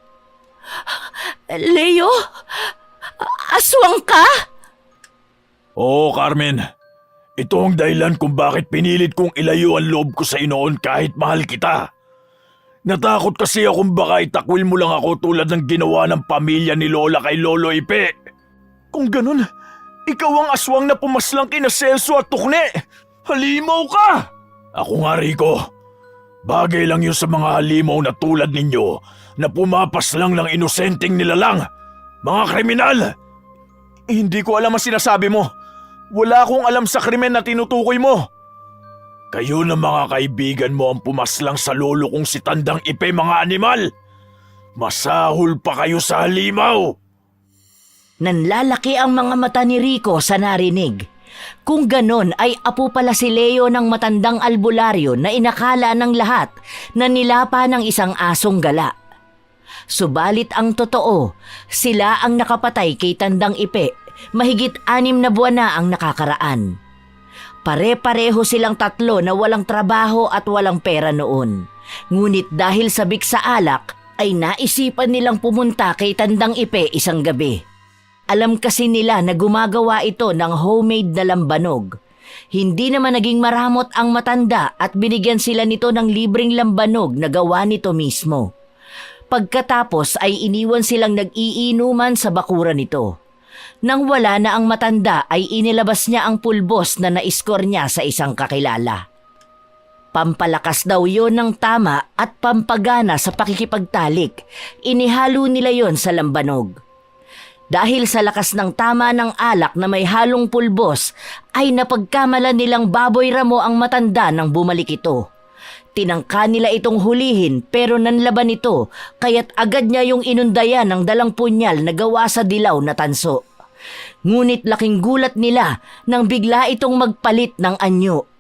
Leo? Aswang ka? Oo, Carmen. Ito ang dahilan kung bakit pinilit kong ilayo ang loob ko sa noon kahit mahal kita. Natakot kasi akong baka itakwil mo lang ako tulad ng ginawa ng pamilya ni Lola kay Lolo Ipe. Kung ganun, ikaw ang aswang na pumaslang kina Celso at Tukne. Halimaw ka! Ako nga, Rico. Bagay lang yun sa mga halimaw na tulad ninyo na pumapas lang ng inosenteng nilalang. Mga kriminal! Hindi ko alam ang sinasabi mo. Wala akong alam sa krimen na tinutukoy mo. Kayo na mga kaibigan mo ang pumaslang sa lolo kong si Tandang Ipe, mga animal. Masahol pa kayo sa halimaw. Nanlalaki ang mga mata ni Rico sa narinig. Kung ganon ay apo pala si Leo ng matandang albularyo na inakala ng lahat na nilapa ng isang asong gala. Subalit ang totoo, sila ang nakapatay kay Tandang Ipe, mahigit 6 na buwan na ang nakakaraan. Pare-pareho silang tatlo na walang trabaho at walang pera noon. Ngunit dahil sabik sa alak, ay naisipan nilang pumunta kay Tandang Ipe isang gabi. Alam kasi nila na gumagawa ito ng homemade na lambanog. Hindi naman naging maramot ang matanda at binigyan sila nito ng libreng lambanog na gawa nito mismo. Pagkatapos ay iniwan silang nag-iinuman sa bakuran nito. Nang wala na ang matanda ay inilabas niya ang pulbos na na-score niya sa isang kakilala. Pampalakas daw yon ng tama at pampagana sa pakikipagtalik. Inihalo nila yon sa lambanog. Dahil sa lakas ng tama ng alak na may halong pulbos, ay napagkamalan nilang baboy ramo ang matanda nang bumalik ito. Tinangka nila itong hulihin pero nanlaban ito, kaya't agad niya yung inundayan ng dalang punyal na gawa sa dilaw na tanso. Ngunit laking gulat nila nang bigla itong magpalit ng anyo.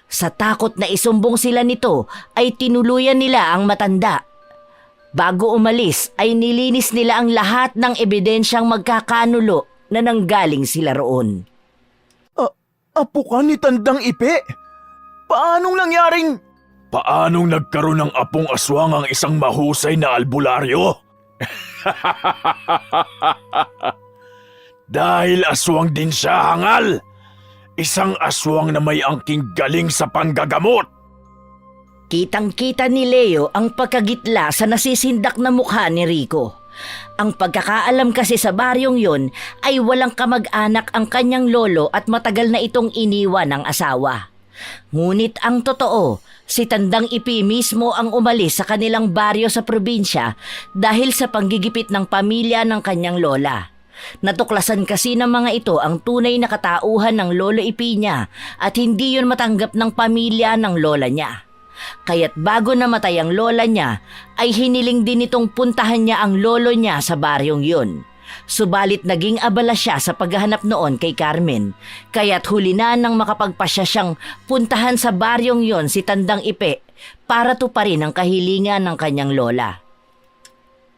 Sa takot na isumbong sila nito ay tinuluyan nila ang matanda. Bago umalis ay nilinis nila ang lahat ng ebidensyang magkakanulo na nanggaling sila roon. Apo ka ni Tandang Ipe? Paanong nangyaring... Paanong nagkaroon ng apong aswang ang isang mahusay na albularyo? Dahil aswang din siya, hangal! Isang aswang na may angking galing sa panggagamot! Kitang-kita ni Leo ang pagkagitla sa nasisindak na mukha ni Rico. Ang pagkakaalam kasi sa baryong yon ay walang kamag-anak ang kanyang lolo at matagal na itong iniwan ng asawa. Ngunit ang totoo, si Tandang Ipi mismo ang umalis sa kanilang baryo sa probinsya dahil sa panggigipit ng pamilya ng kanyang lola. Natuklasan kasi ng mga ito ang tunay na katauhan ng lolo Ipi niya at hindi yun matanggap ng pamilya ng lola niya. Kaya't bago namatay ang lola niya, ay hiniling din itong puntahan niya ang lolo niya sa baryong yun. Subalit naging abala siya sa paghahanap noon kay Carmen, kaya't huli na nang makapagpasya siyang puntahan sa baryong yon si Tandang Ipe para tuparin ang kahilingan ng kanyang lola.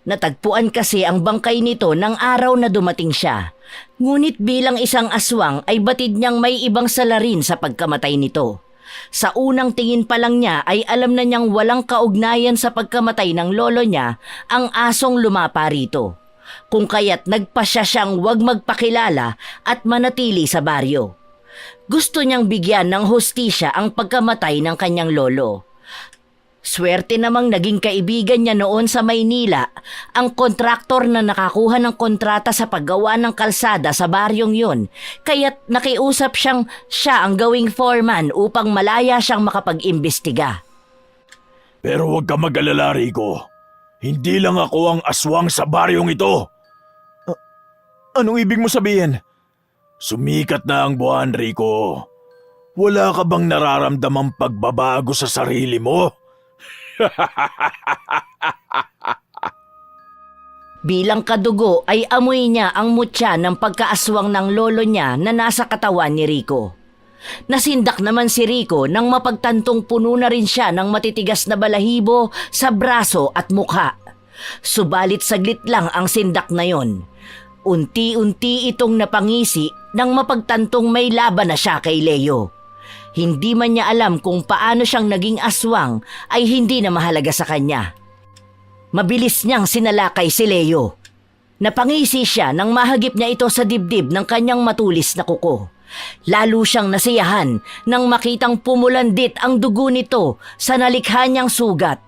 Natagpuan kasi ang bangkay nito ng araw na dumating siya. Ngunit bilang isang aswang ay batid niyang may ibang salarin sa pagkamatay nito. Sa unang tingin pa lang niya ay alam na niyang walang kaugnayan sa pagkamatay ng lolo niya ang asong lumapa rito. Kung kaya't nagpasya siyang huwag magpakilala at manatili sa baryo. Gusto niyang bigyan ng hustisya ang pagkamatay ng kanyang lolo. Swerte namang naging kaibigan niya noon sa Maynila ang kontraktor na nakakuha ng kontrata sa paggawa ng kalsada sa baryong yun, kaya't nakiusap siyang siya ang gawing foreman upang malaya siyang makapag-imbestiga. Pero huwag ka mag-alala, Rico. Hindi lang ako ang aswang sa baryong ito. Anong ibig mo sabihin? Sumikat na ang buwan, Rico. Wala ka bang nararamdamang pagbabago sa sarili mo? Bilang kadugo ay amoy niya ang mutya ng pagkaaswang ng lolo niya na nasa katawan ni Rico. Nasindak naman si Rico nang mapagtantong puno na rin siya ng matitigas na balahibo sa braso at mukha. Subalit saglit lang ang sindak na yon. Unti-unti itong napangisi nang mapagtantong may laban na siya kay Leo. Hindi man niya alam kung paano siyang naging aswang ay hindi na mahalaga sa kanya. Mabilis niyang sinalakay si Leo. Napangisi siya nang mahagip niya ito sa dibdib ng kanyang matulis na kuko. Lalo siyang nasiyahan nang makitang pumulandit ang dugo nito sa nalikha niyang sugat.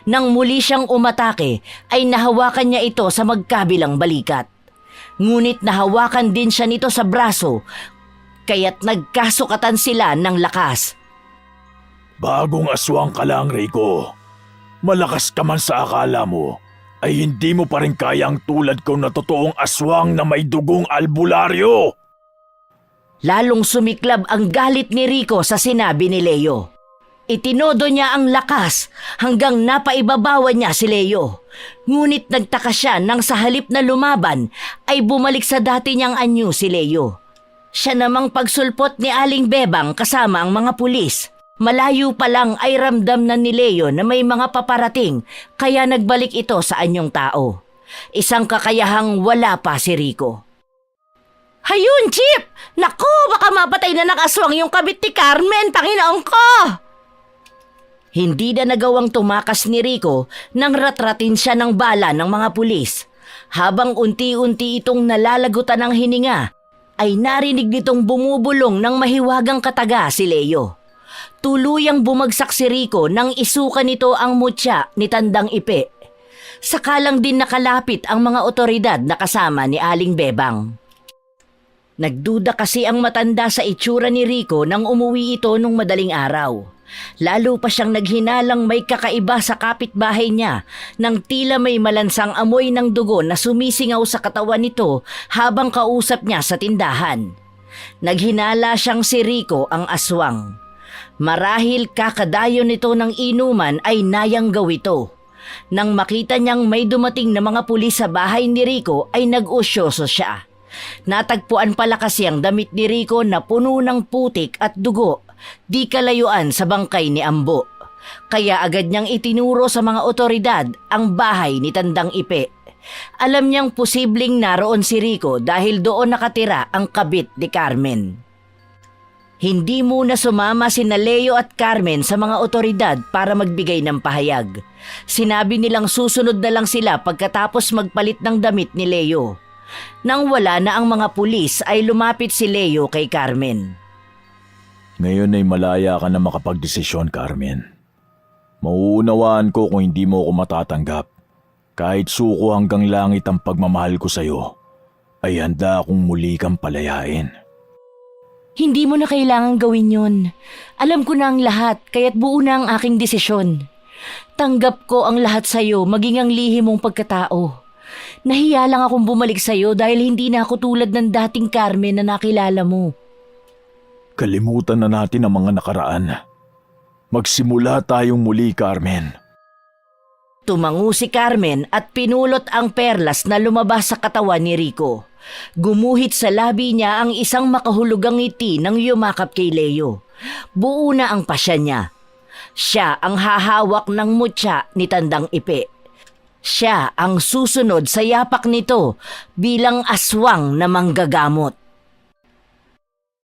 Nang muli siyang umatake ay nahawakan niya ito sa magkabilang balikat. Ngunit nahawakan din siya nito sa braso, kaya't nagkasukatan sila ng lakas. Bagong aswang ka lang, Rico. Malakas ka man sa akala mo, ay hindi mo pa rin kayang tulad ko na totoong aswang na may dugong albularyo. Lalong sumiklab ang galit ni Rico sa sinabi ni Leo. Itinodo niya ang lakas hanggang napaibabawan niya si Leo. Ngunit nagtaka siya nang sa halip na lumaban ay bumalik sa dati niyang anyo si Leo. Siya namang pagsulpot ni Aling Bebang kasama ang mga pulis. Malayo pa lang ay ramdam na ni Leo na may mga paparating kaya nagbalik ito sa anyong tao. Isang kakayahang wala pa si Rico. Hayun, Chip! Naku, baka mapatay na ng aswang yung kabit ni Carmen, Panginoon ko! Hindi na nagawang tumakas ni Rico nang ratratin siya ng bala ng mga pulis. Habang unti-unti itong nalalagutan ng hininga, ay narinig nitong bumubulong ng mahiwagang kataga si Leo. Tuluyang bumagsak si Rico nang isuka nito ang mutya ni Tandang Ipe. Sakalang din nakalapit ang mga otoridad na kasama ni Aling Bebang. Nagduda kasi ang matanda sa itsura ni Rico nang umuwi ito nung madaling araw. Lalo pa siyang naghinalang may kakaiba sa kapitbahay niya nang tila may malansang amoy ng dugo na sumisingaw sa katawan nito habang kausap niya sa tindahan. Naghinala siyang si Rico ang aswang. Marahil kakadayo nito ng inuman ay nayanggaw ito. Nang makita niyang may dumating na mga pulis sa bahay ni Rico ay nag-usyoso siya. Natagpuan pala kasi ang damit ni Rico na puno ng putik at dugo, di kalayuan sa bangkay ni Ambo. Kaya agad niyang itinuro sa mga otoridad ang bahay ni Tandang Ipe. Alam niyang posibleng naroon si Rico dahil doon nakatira ang kabit ni Carmen. Hindi muna sumama sina Leo at Carmen sa mga otoridad para magbigay ng pahayag. Sinabi nilang susunod na lang sila pagkatapos magpalit ng damit ni Leo. Nang wala na ang mga pulis ay lumapit si Leo kay Carmen. Ngayon ay malaya ka na makapagdesisyon, Carmen. Mauunawaan ko kung hindi mo ako matatanggap. Kahit suko hanggang langit ang pagmamahal ko sa'yo, ay handa akong muli kang palayain. Hindi mo na kailangang gawin yun. Alam ko na ang lahat, kaya't buo na ang aking desisyon. Tanggap ko ang lahat sa'yo, maging ang lihim mong pagkatao. Nahiya lang akong bumalik sa'yo dahil hindi na ako tulad ng dating Carmen na nakilala mo. Kalimutan na natin ang mga nakaraan. Magsimula tayong muli, Carmen. Tumango si Carmen at pinulot ang perlas na lumabas sa katawan ni Rico. Gumuhit sa labi niya ang isang makahulugang ngiti nang yumakap kay Leo. Buo na ang pasya niya. Siya ang hahawak ng mutya ni Tandang Ipe. Siya ang susunod sa yapak nito bilang aswang na manggagamot.